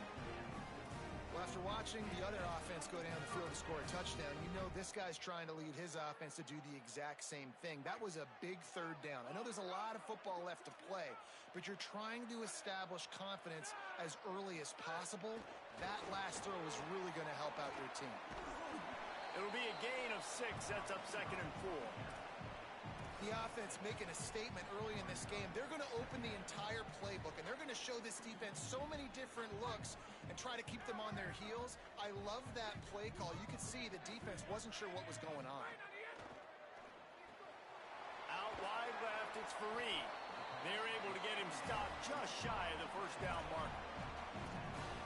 Well, after watching the other offense go down the field to score a touchdown, you know this guy's trying to lead his offense to do the exact same thing. That was a big 3rd down. I know there's a lot of football left to play, but you're trying to establish confidence as early as possible. That last throw is really going to help out your team. It'll be a gain of 6. Sets up 2nd and 4. The offense making a statement early in this game. They're going to open the entire playbook, and they're going to show this defense so many different looks and try to keep them on their heels. I love that play call. You could see the defense wasn't sure what was going on. Out wide left, it's Fareed. They're able to get him stopped just shy of the 1st down marker.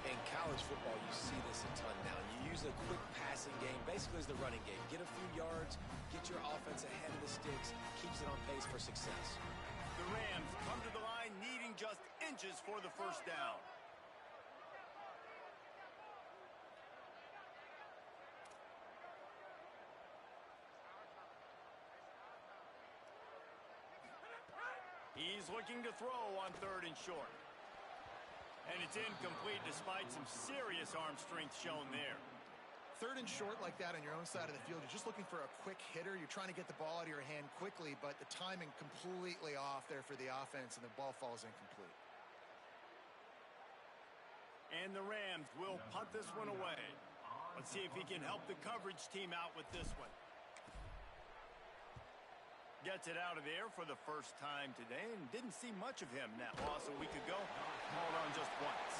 In college football, you see this a ton now. You use a quick passing game, basically as the running game. Get a few yards, get your offense ahead of the sticks, keeps it on pace for success. The Rams come to the line needing just inches for the 1st down. He's looking to throw on 3rd and short. And it's incomplete despite some serious arm strength shown there. 3rd and short like that on your own side of the field. You're just looking for a quick hitter. You're trying to get the ball out of your hand quickly, but the timing completely off there for the offense, and the ball falls incomplete. And the Rams will punt this one away. Let's see if he can help the coverage team out with this one. Gets it out of there for the 1st time today and didn't see much of him in that loss a week ago. Called on just once.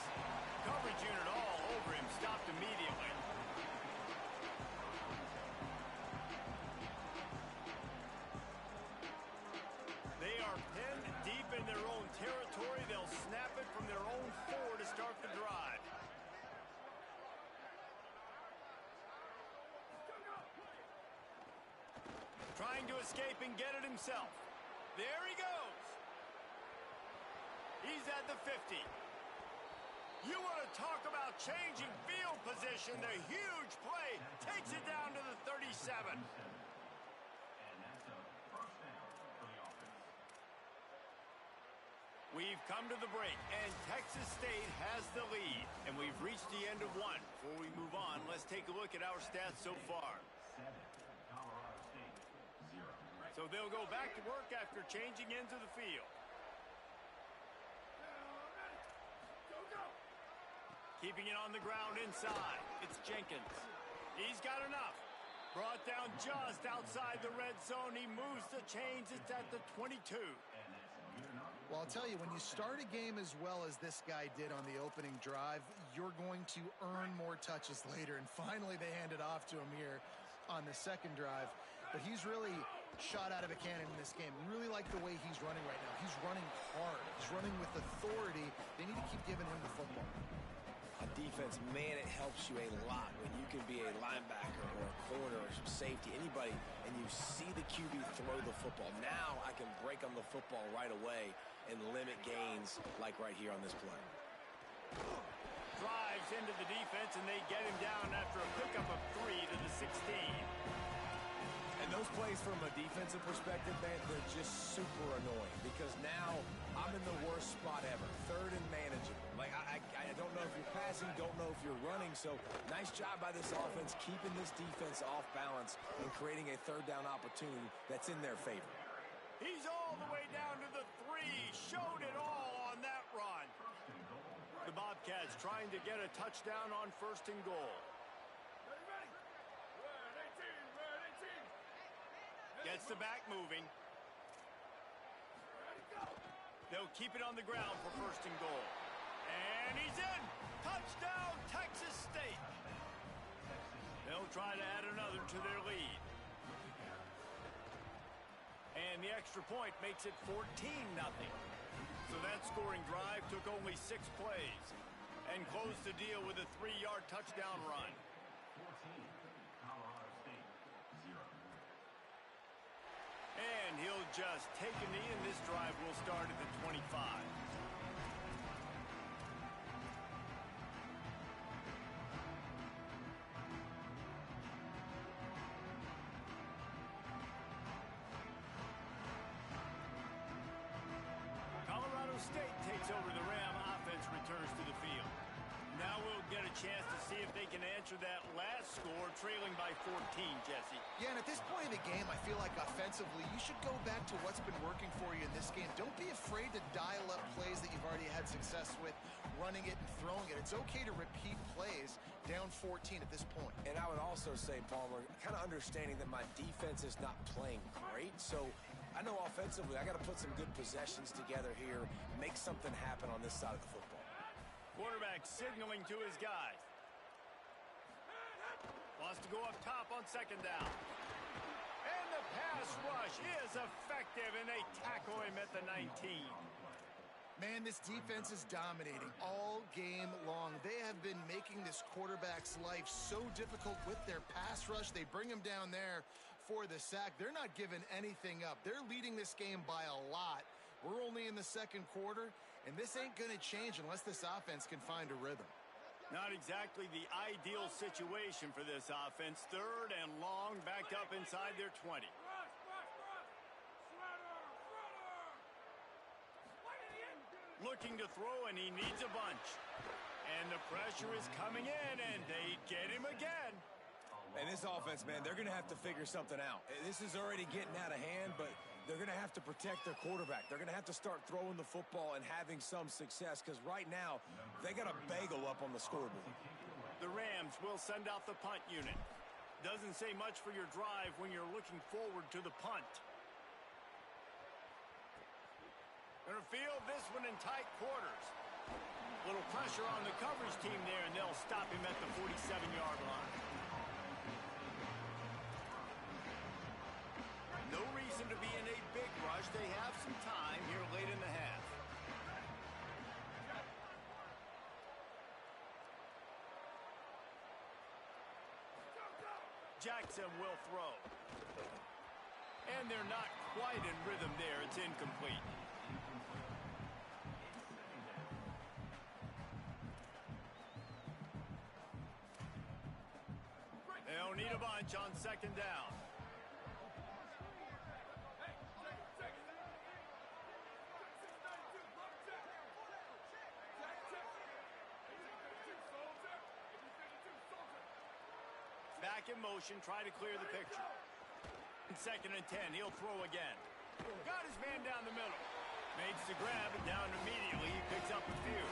Coverage unit all over him, stopped immediately. They are pinned deep in their own territory. They'll snap it from their own 4 to start the drive. Trying to escape and get it himself. There he goes. He's at the 50. You want to talk about changing field position. The huge play takes it down to the 37. We've come to the break, and Texas State has the lead. And we've reached the end of 1. Before we move on, let's take a look at our stats so far. So they'll go back to work after changing into the field. Keeping it on the ground inside. It's Jenkins. He's got enough. Brought down just outside the red zone. He moves the chains. It's at the 22. Well, I'll tell you, when you start a game as well as this guy did on the opening drive, you're going to earn more touches later. And finally, they hand it off to Amir on the 2nd drive. But he's really shot out of a cannon in this game. Really like the way he's running right now. He's running hard. He's running with authority. They need to keep giving him the football. On defense, man, it helps you a lot when you can be a linebacker or a corner or some safety, anybody, and you see the QB throw the football. Now I can break on the football right away and limit gains like right here on this play. Drives into the defense, and they get him down after a pickup of 3 to the 16. And those plays from a defensive perspective, man, they're just super annoying because now I'm in the worst spot ever. 3rd and manageable. Like, I don't know if you're passing, don't know if you're running. So nice job by this offense keeping this defense off balance and creating a 3rd down opportunity that's in their favor. He's all the way down to the 3. Showed it all on that run. The Bobcats trying to get a touchdown on 1st and goal. Ready? Red 18, red 18. Gets the back moving. Ready, go. They'll keep it on the ground for 1st and goal. And he's in. Touchdown, Texas State. They'll try to add another to their lead. And the extra point makes it 14-0. So that scoring drive took only 6 plays and closed the deal with a 3-yard touchdown run. And he'll just take a knee, and this drive will start at the 25. State takes over the Ram offense, returns to the field. Now we'll get a chance to see if they can answer that last score, trailing by 14, Jesse. Yeah, and at this point in the game, I feel like offensively, you should go back to what's been working for you in this game. Don't be afraid to dial up plays that you've already had success with, running it and throwing it. It's okay to repeat plays down 14 at this point. And I would also say, Palmer, kind of understanding that my defense is not playing great, so I know offensively I got to put some good possessions together here, make something happen on this side of the football. Quarterback signaling to his guys. Wants to go up top on 2nd down. And the pass rush is effective, and they tackle him at the 19. Man, this defense is dominating all game long. They have been making this quarterback's life so difficult with their pass rush. They bring him down there for the sack. They're not giving anything up. They're leading this game by a lot. We're only in the 2nd quarter, and this ain't going to change unless this offense can find a rhythm. Not exactly the ideal situation for this offense. 3rd and long, backed up inside their 20. Looking to throw, and he needs a bunch. And the pressure is coming in, and they get him again. And this offense, man, they're going to have to figure something out. This is already getting out of hand, but they're going to have to protect their quarterback. They're going to have to start throwing the football and having some success, because right now they got a bagel up on the scoreboard. The Rams will send out the punt unit. Doesn't say much for your drive when you're looking forward to the punt. Gonna field this one in tight quarters. Little pressure on the coverage team there, and they'll stop him at the 47-yard line. No reason to be in a big rush. They have some time here late in the half. Jackson will throw. And they're not quite in rhythm there. It's incomplete. They'll need a bunch on 2nd down. Back in motion, try to clear the picture. 2nd and 10, he'll throw again. Got his man down the middle. Makes the grab and down immediately. He picks up a few.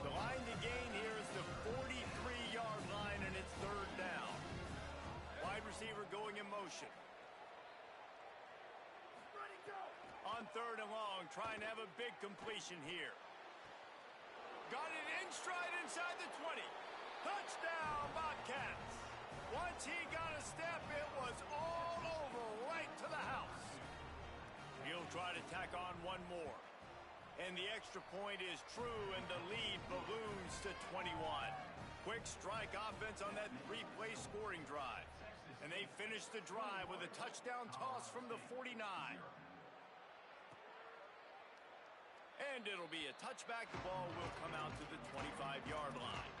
The line to gain here is the 43-yard line, and it's 3rd down. Wide receiver going in motion. On 3rd and long, trying to have a big completion here. Got it in stride inside the 20. Touchdown, Bobcats. Once he got a step, it was all over right to the house. He'll try to tack on one more. And the extra point is true, and the lead balloons to 21. Quick strike offense on that 3-play scoring drive. And they finish the drive with a touchdown toss from the 49. And it'll be a touchback. The ball will come out to the 25-yard line.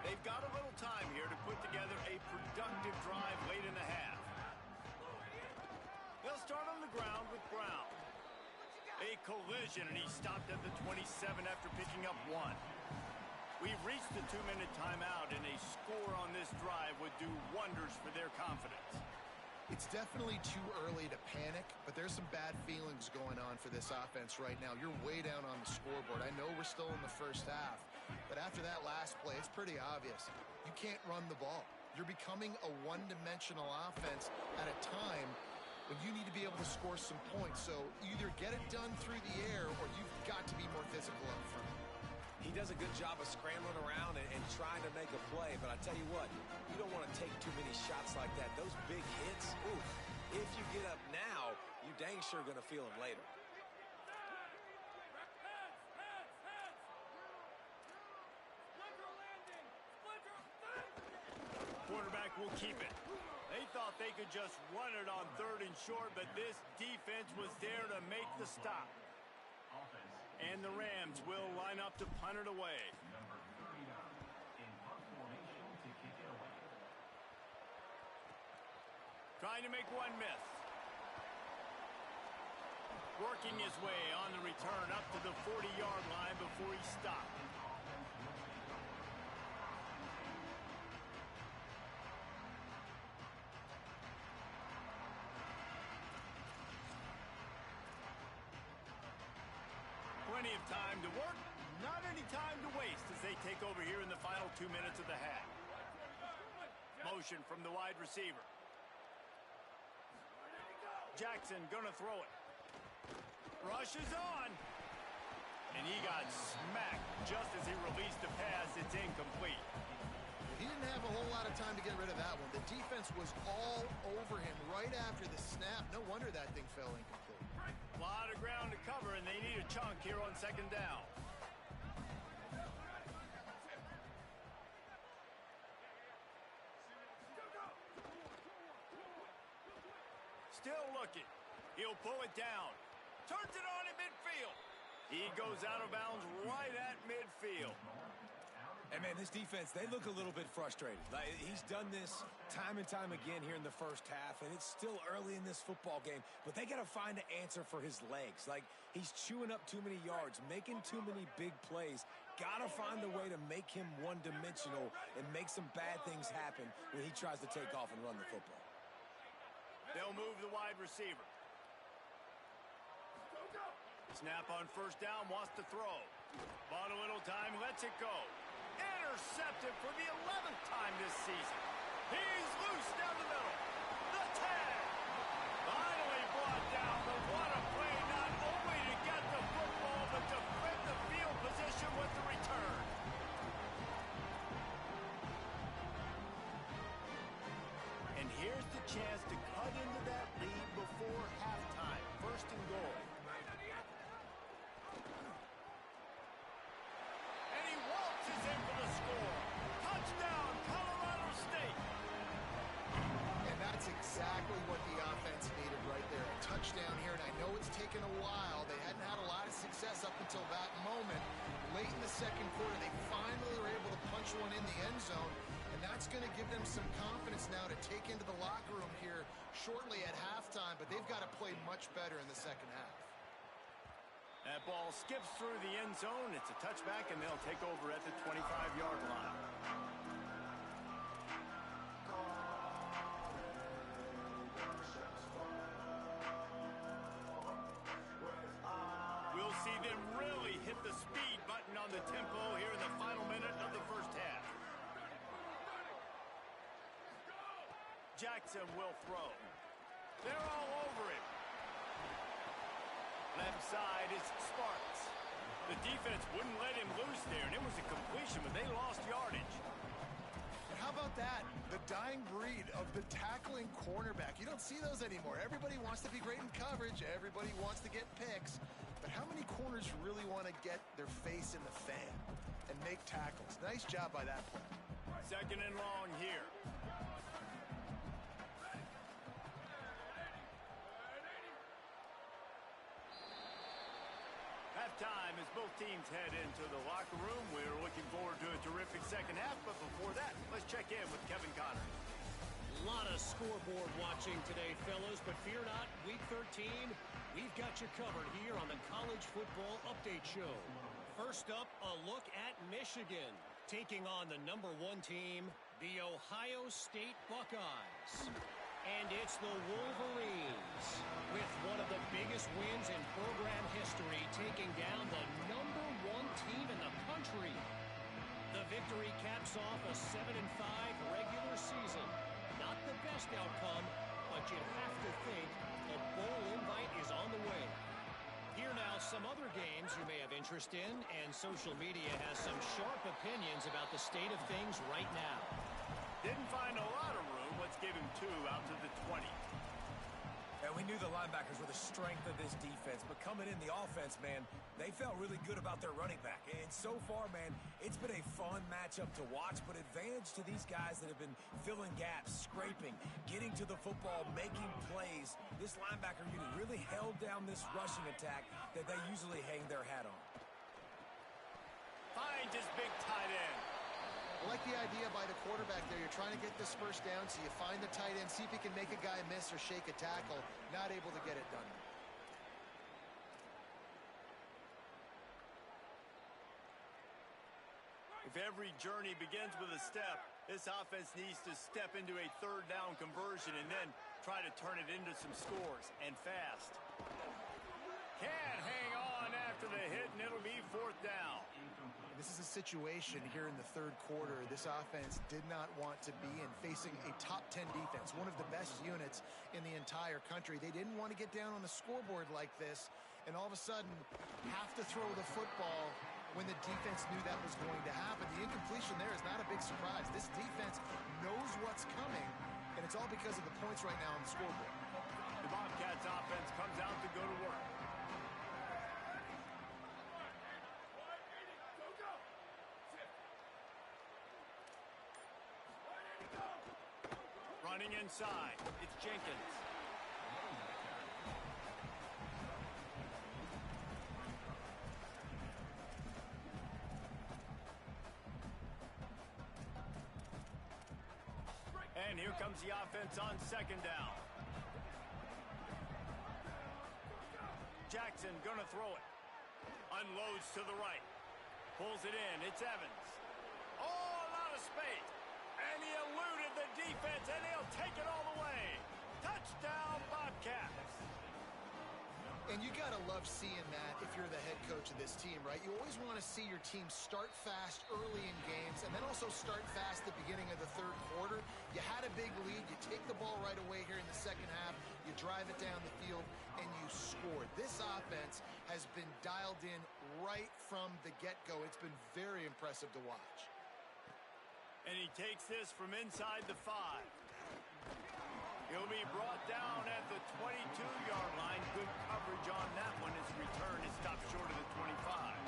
They've got a little time here to put together a productive drive late in start on the ground with Brown. A collision, and he stopped at the 27 after picking up 1. We've reached the 2-minute timeout, and a score on this drive would do wonders for their confidence. It's definitely too early to panic, but there's some bad feelings going on for this offense right now. You're way down on the scoreboard. I know we're still in the first half, but after that last play, it's pretty obvious. You can't run the ball. You're becoming a one-dimensional offense at a time when you need to be able to score some points. So either get it done through the air or you've got to be more physical up front. He does a good job of scrambling around and trying to make a play, but I tell you what, you don't want to take too many shots like that. Those big hits, ooh, if you get up now, you dang sure going to feel them later. Quarterback will keep it. They thought they could just run it on 3rd and short, but this defense was there to make the stop. And the Rams will line up to punt it away. Trying to make one miss. Working his way on the return up to the 40-yard line before he stopped. Plenty of time to work, not any time to waste as they take over here in the final 2 minutes of the half. Motion from the wide receiver. Jackson gonna throw it. Rush is on. And he got smacked just as he released the pass. It's incomplete. He didn't have a whole lot of time to get rid of that one. The defense was all over him right after the snap. No wonder that thing fell incomplete. A lot of ground to cover, and they need a chunk here on 2nd down. Still looking. He'll pull it down. Turns it on in midfield. He goes out of bounds right at midfield. And, man, this defense, they look a little bit frustrated. Like, he's done this time and time again here in the first half, and it's still early in this football game, but they got to find an answer for his legs. Like, he's chewing up too many yards, making too many big plays. Got to find a way to make him one-dimensional and make some bad things happen when he tries to take off and run the football. They'll move the wide receiver. Snap on 1st down, wants to throw. Bought a little time, lets it go. Intercepted for the 11th time this season. He's loose down the middle. The tag. Finally brought down, but what a play, not only to get the football, but to flip the field position with the return. And here's the chance to cut into that lead before halftime. 1st and goal. And he waltzes in for the score. Touchdown, Colorado State. And that's exactly what the offense needed right there. A touchdown here, and I know it's taken a while. They hadn't had a lot of success up until that moment. Late in the 2nd quarter, they finally were able to punch one in the end zone, and that's going to give them some confidence now to take into the locker room here shortly at halftime, but they've got to play much better in the 2nd half. That ball skips through the end zone. It's a touchback, and they'll take over at the 25-yard line. We'll see them really hit the speed button on the tempo here in the final minute of the first half. Jackson will throw. They're all over him. Left side is Sparks. The defense wouldn't let him loose there, and it was a completion, but they lost yardage. And how about that? The dying breed of the tackling cornerback. You don't see those anymore. Everybody wants to be great in coverage. Everybody wants to get picks. But how many corners really want to get their face in the fan and make tackles? Nice job by that play. 2nd and long here. Halftime as both teams head into the locker room. We're looking forward to a terrific 2nd half, but before that, let's check in with Kevin Connors. A lot of lot of scoreboard watching today, fellas, but fear not, Week 13, we've got you covered here on the College Football Update Show. First up, a look at Michigan, taking on the #1 team, the Ohio State Buckeyes. And it's the Wolverines, with one of the biggest wins in program history, taking down the #1 team in the country. The victory caps off a 7-5 regular season. Not the best outcome, but you'd have to think a bowl invite is on the way. Here now, some other games you may have interest in, and social media has some sharp opinions about the state of things right now. Didn't find a lot of room. Let's give him 2 out to the 20. And we knew the linebackers were the strength of this defense, but coming in the offense, man, they felt really good about their running back. And so far, man, it's been a fun matchup to watch, but advantage to these guys that have been filling gaps, scraping, getting to the football, making plays. This linebacker unit really held down this rushing attack that they usually hang their hat on. Finds his big tight end. I like the idea by the quarterback there. You're trying to get this first down, so you find the tight end, see if he can make a guy miss or shake a tackle. Not able to get it done. If every journey begins with a step, this offense needs to step into a 3rd down conversion and then try to turn it into some scores, and fast. Can't hang on after the hit, and it'll be 4th down. This is a situation here in the 3rd quarter this offense did not want to be in, facing a top 10 defense, one of the best units in the entire country. They didn't want to get down on the scoreboard like this, and all of a sudden have to throw the football when the defense knew that was going to happen. The incompletion there is not a big surprise. This defense knows what's coming, and it's all because of the points right now on the scoreboard. The Bobcats offense comes out to go to work. Running inside, it's Jenkins. And here comes the offense on 2nd down. Jackson gonna throw it. Unloads to the right. Pulls it in, it's Evans. Oh, a lot of space. And he eluded the defense, and he'll take it all the way. Touchdown, Bobcats. And you got to love seeing that if you're the head coach of this team, right? You always want to see your team start fast early in games and then also start fast at the beginning of the 3rd quarter. You had a big lead. You take the ball right away here in the 2nd half. You drive it down the field, and you scored. This offense has been dialed in right from the get-go. It's been very impressive to watch. And he takes this from inside the 5. He'll be brought down at the 22-yard line. Good coverage on that one. His return is stopped short of the 25.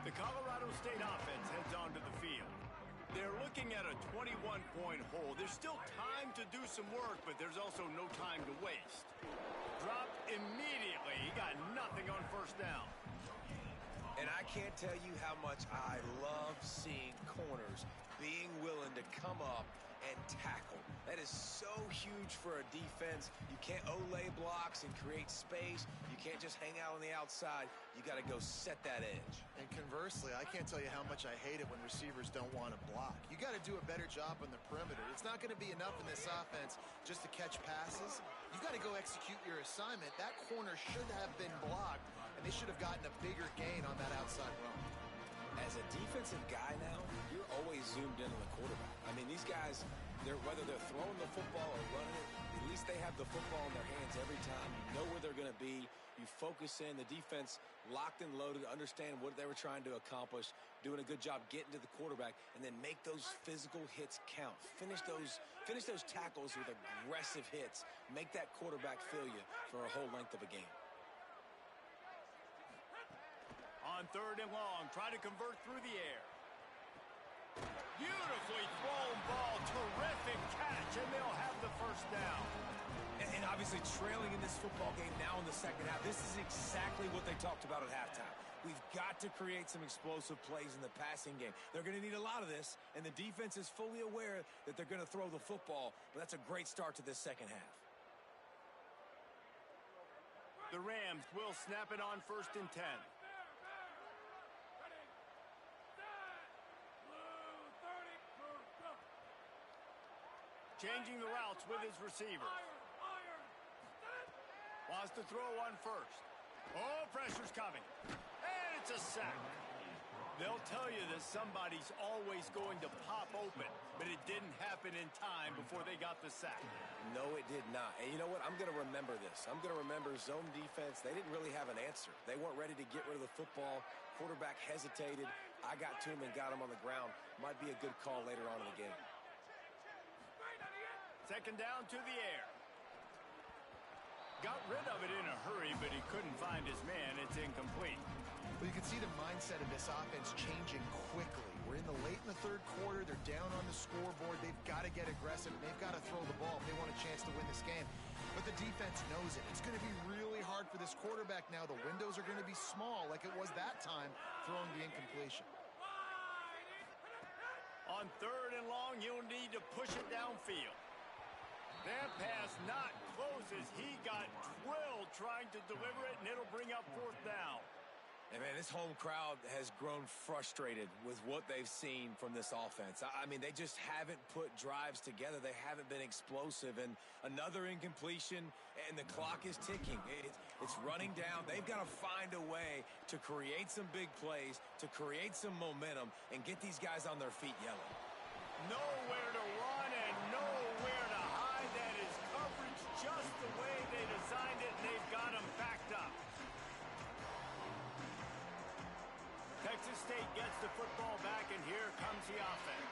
The Colorado State offense heads onto the field. They're looking at a 21-point hole. There's still time to do some work, but there's also no time to waste. Dropped immediately. He got nothing on 1st down. And I can't tell you how much I love seeing corners being willing to come up and tackle. That is so huge for a defense. You can't olay blocks and create space. You can't just hang out on the outside. You got to go set that edge. And conversely, I can't tell you how much I hate it when receivers don't want to block. You got to do a better job on the perimeter. It's not going to be enough in this offense just to catch passes. You got to go execute your assignment. That corner should have been blocked, and they should have gotten a bigger gain on that outside run. As a defensive guy now, you're always zoomed in on the quarterback. I mean, these guys, whether they're throwing the football or running it, at least they have the football in their hands every time. You know where they're going to be. You focus in. The defense locked and loaded, understand what they were trying to accomplish, doing a good job getting to the quarterback, and then make those physical hits count. Finish those tackles with aggressive hits. Make that quarterback feel you for a whole length of a game. On 3rd and long, try to convert through the air. Beautifully thrown ball, terrific catch, and they'll have the 1st down. And obviously trailing in this football game now in the second half, this is exactly what they talked about at halftime. We've got to create some explosive plays in the passing game. They're going to need a lot of this, and the defense is fully aware that they're going to throw the football, but that's a great start to this second half. The Rams will snap it on 1st and 10. Changing the routes with his receiver. Wants to throw on 1st. Oh, pressure's coming. And it's a sack. They'll tell you that somebody's always going to pop open, but it didn't happen in time before they got the sack. No, it did not. And you know what? I'm going to remember this. I'm going to remember zone defense. They didn't really have an answer. They weren't ready to get rid of the football. Quarterback hesitated. I got to him and got him on the ground. Might be a good call later on in the game. 2nd down to the air. Got rid of it in a hurry, but he couldn't find his man. It's incomplete. Well, you can see the mindset of this offense changing quickly. We're in the late in the 3rd quarter. They're down on the scoreboard. They've got to get aggressive. They've got to throw the ball if they want a chance to win this game. But the defense knows it. It's going to be really hard for this quarterback now. The windows are going to be small like it was that time throwing the incompletion. On 3rd and long, you'll need to push it downfield. That pass not close as he got drilled trying to deliver it, and it'll bring up 4th down. And, man, this home crowd has grown frustrated with what they've seen from this offense. I mean, they just haven't put drives together. They haven't been explosive. And another incompletion, and the clock is ticking. It's running down. They've got to find a way to create some big plays, to create some momentum, and get these guys on their feet yelling. Nowhere to run and nowhere to hide. That is coverage just the way they designed it, and they've got them backed up. Texas State gets the football back, and here comes the offense.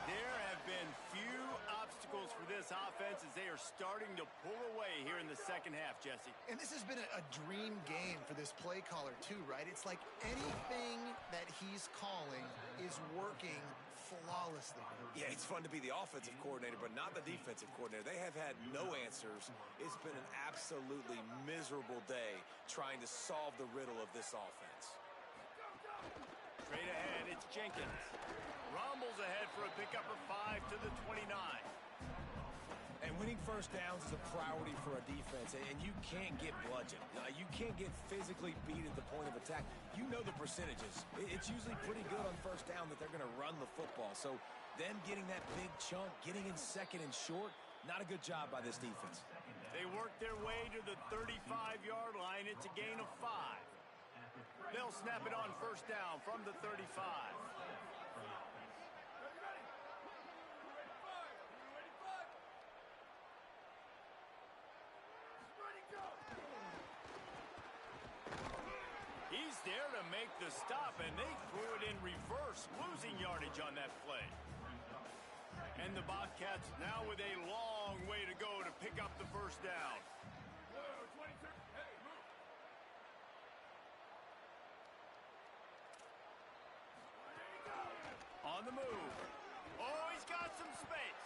There have been few obstacles for this offense as they are starting to pull away here in the second half, Jesse. And this has been a dream game for this play caller, too, right? It's like anything that he's calling is working flawlessly. Yeah, it's fun to be the offensive coordinator, but not the defensive coordinator. They have had no answers. It's been an absolutely miserable day trying to solve the riddle of this offense. Straight ahead, it's Jenkins. Rumbles ahead for a pickup of 5 to the 29. And winning 1st downs is a priority for a defense, and you can't get bludgeoned. You can't get physically beat at the point of attack. You know the percentages. It's usually pretty good on 1st down that they're going to run the football. So them getting that big chunk, getting in 2nd and short, not a good job by this defense. They work their way to the 35-yard line. It's a gain of 5. They'll snap it on 1st down from the 35. He's there to make the stop, and they threw it in reverse, losing yardage on that play. And the Bobcats now with a long way to go to pick up the 1st down. On the move. Oh, he's got some space.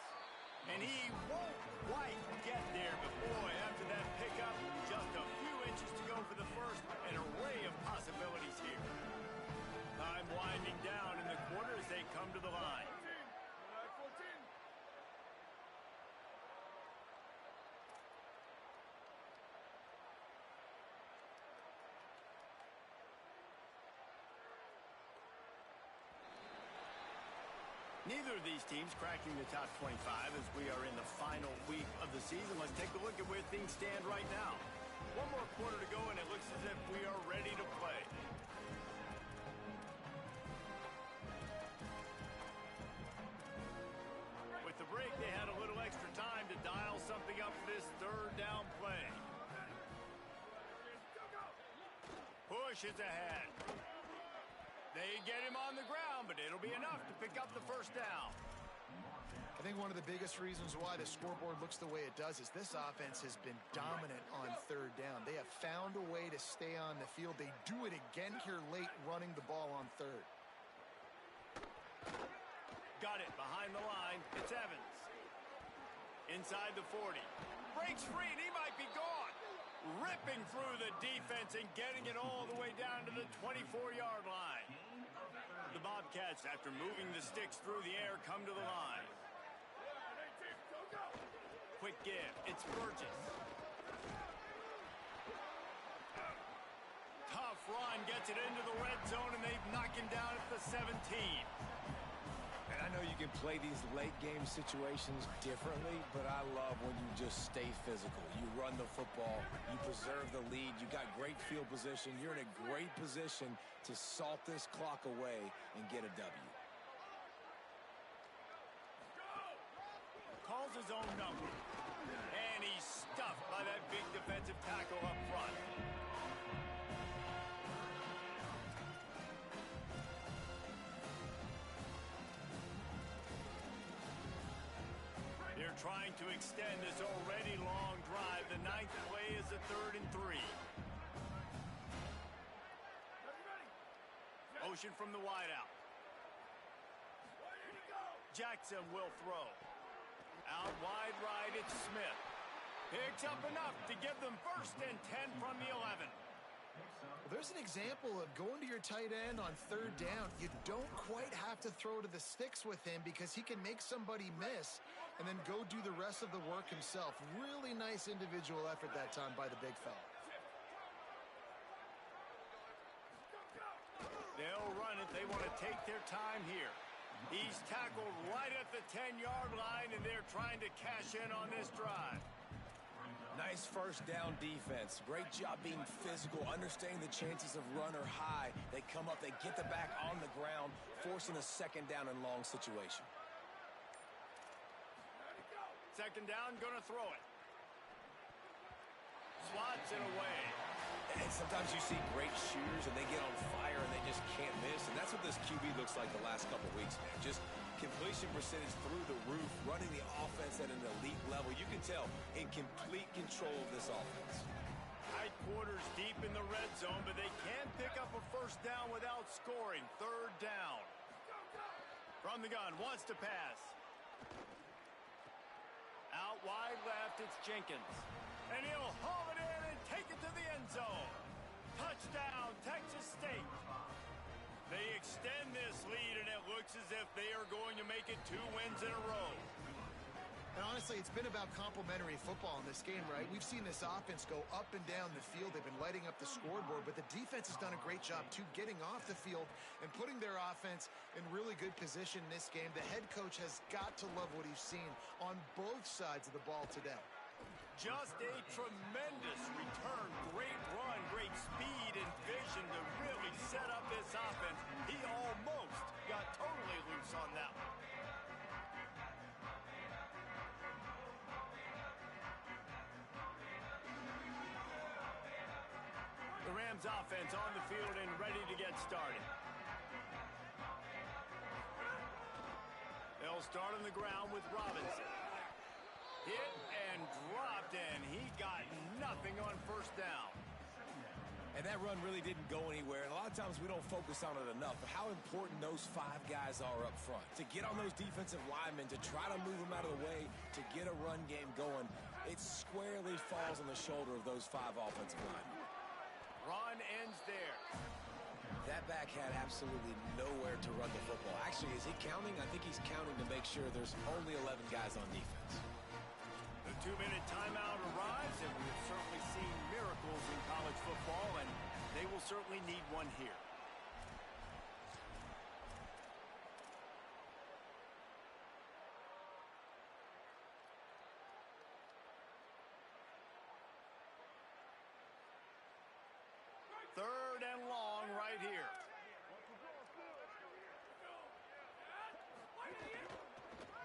And he won't quite get there. But boy, after that pickup, just a few inches to go for the 1st. An array of possibilities here. Time winding down in the quarter as they come to the line. Neither of these teams cracking the top 25 as we are in the final week of the season. Let's take a look at where things stand right now. One more quarter to go, and it looks as if we are ready to play. With the break, they had a little extra time to dial something up for this 3rd down play. Push is ahead. They get him on the ground, but it'll be enough to pick up the 1st down. I think one of the biggest reasons why the scoreboard looks the way it does is this offense has been dominant on 3rd down. They have found a way to stay on the field. They do it again here late, running the ball on 3rd. Got it behind the line. It's Evans. Inside the 40. breaks free, and he might be gone. Ripping through the defense and getting it all the way down to the 24-yard line. The Bobcats, after moving the sticks through the air, come to the line. Quick give. It's Burgess. Tough run, gets it into the red zone, and they've knocked him down at the 17. And I know you can play these late-game situations differently, but I love when you just stay physical. You run the football, you preserve the lead, you got great field position, you're in a great position to salt this clock away and get a W. Calls his own number, and he's stuffed by that big defensive tackle up front. They're trying to extend this already long drive. The ninth play is a 3rd and 3. Motion from the wideout. Jackson will throw. Out wide right, it's Smith. Picks up enough to give them 1st and 10 from the 11. Well, there's an example of going to your tight end on 3rd down. You don't quite have to throw to the sticks with him because he can make somebody miss and then go do the rest of the work himself. Really nice individual effort that time by the big fella. They'll run it. They want to take their time here. He's tackled right at the 10-yard line, and they're trying to cash in on this drive. Nice 1st down defense. Great job being physical, understanding the chances of run are high. They come up, they get the back on the ground, forcing a 2nd down and long situation. 2nd down, gonna throw it. Swats it away. And sometimes you see great shooters and they get on fire and they just can't miss. And that's what this QB looks like the last couple weeks, man. Just completion percentage through the roof, running the offense at an elite level. You can tell in complete control of this offense. High quarters deep in the red zone, but they can pick up a 1st down without scoring. 3rd down. From the gun, wants to pass. Out wide left, it's Jenkins. And he'll haul it in and take it to the end zone. Touchdown, Texas State. They extend this lead, and it looks as if they are going to make it 2 wins in a row. And honestly, it's been about complementary football in this game, right? We've seen this offense go up and down the field. They've been lighting up the scoreboard, but the defense has done a great job, too, getting off the field and putting their offense in really good position in this game. The head coach has got to love what he's seen on both sides of the ball today. Just a tremendous return. Great run, great speed and vision to really set up this offense. He almost got totally loose on that one. The Rams offense on the field and ready to get started. They'll start on the ground with Robinson. Hit and dropped, and he got nothing on 1st down. And that run really didn't go anywhere. And a lot of times we don't focus on it enough, but how important those 5 guys are up front. To get on those defensive linemen, to try to move them out of the way, to get a run game going, it squarely falls on the shoulder of those 5 offensive linemen. Run ends there. That back had absolutely nowhere to run the football. Actually, is he counting? I think he's counting to make sure there's only 11 guys on defense. The 2-minute timeout arrives, and we've certainly seen miracles in college football, and they will certainly need one here. Third and long right here.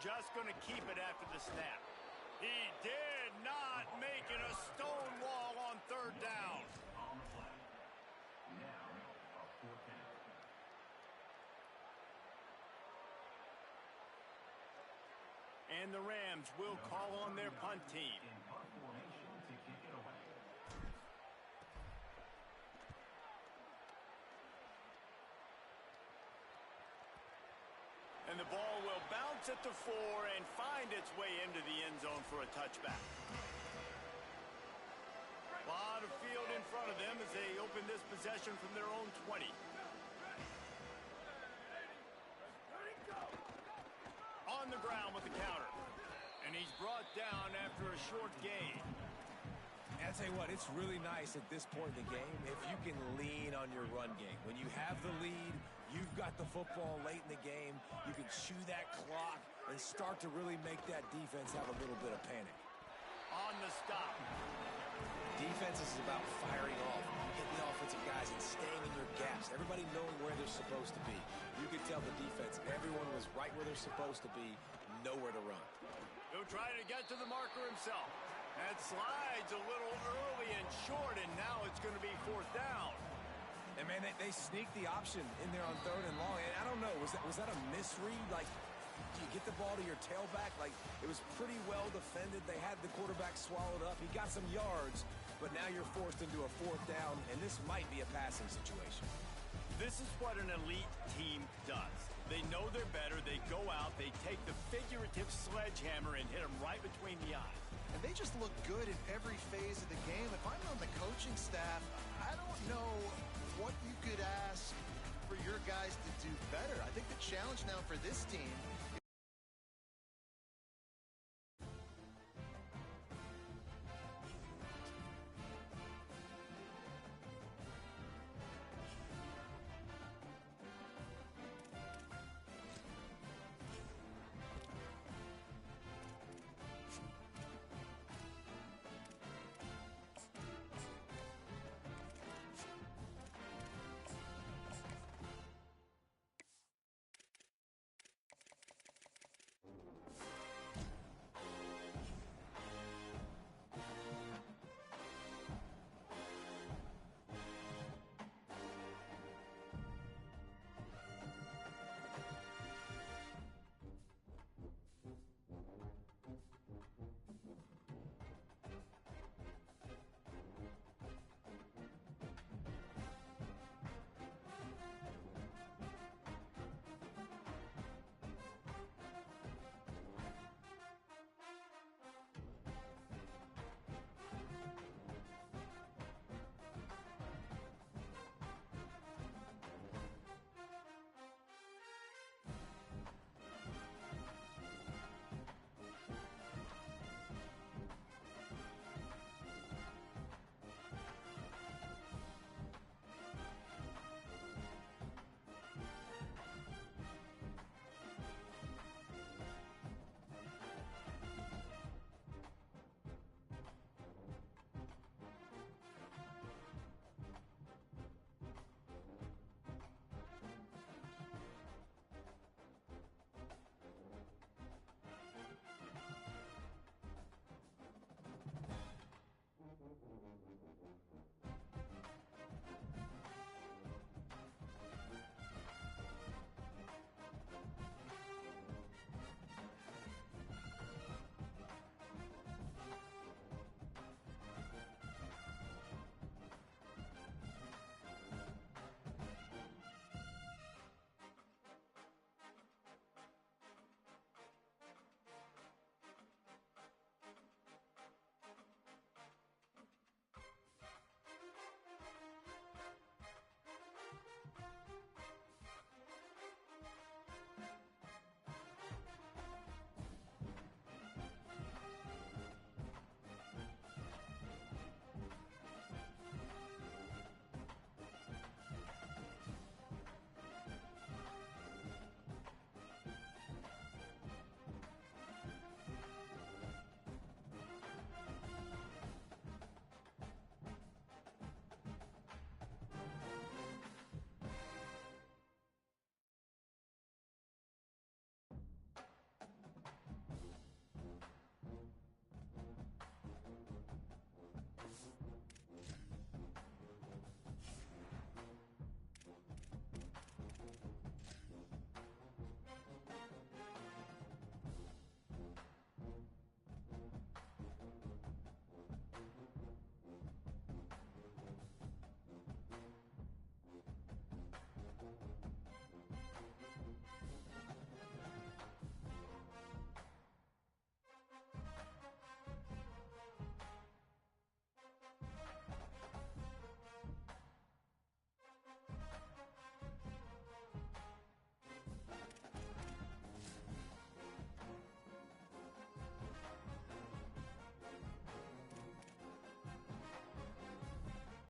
Just going to keep it after the snap. He did not make it a stone wall on 3rd down. And the Rams will call on their punt team. And the ball will bounce at the 4 and find its way into the end zone for a touchback. of them as they open this possession from their own 20. On the ground with the counter. And he's brought down after a short gain. And I'll tell you what, it's really nice at this point in the game if you can lean on your run game. When you have the lead, you've got the football late in the game, you can chew that clock and start to really make that defense have a little bit of panic. On the stop. Defense is about firing off, hitting the offensive guys and staying in your gaps. Everybody knowing where they're supposed to be. You could tell the defense, everyone was right where they're supposed to be, nowhere to run. He'll try to get to the marker himself. That slides a little early and short, and now it's going to be 4th down. And, man, they sneaked the option in there on 3rd and long. And I don't know, was that a misread? Like, do you get the ball to your tailback? Like, it was pretty well defended. They had the quarterback swallowed up. He got some yards, but now you're forced into a 4th down, and this might be a passing situation. This is what an elite team does. They know they're better. They go out. They take the figurative sledgehammer and hit them right between the eyes. And they just look good in every phase of the game. If I'm on the coaching staff, I don't know what you could ask for your guys to do better. I think the challenge now for this team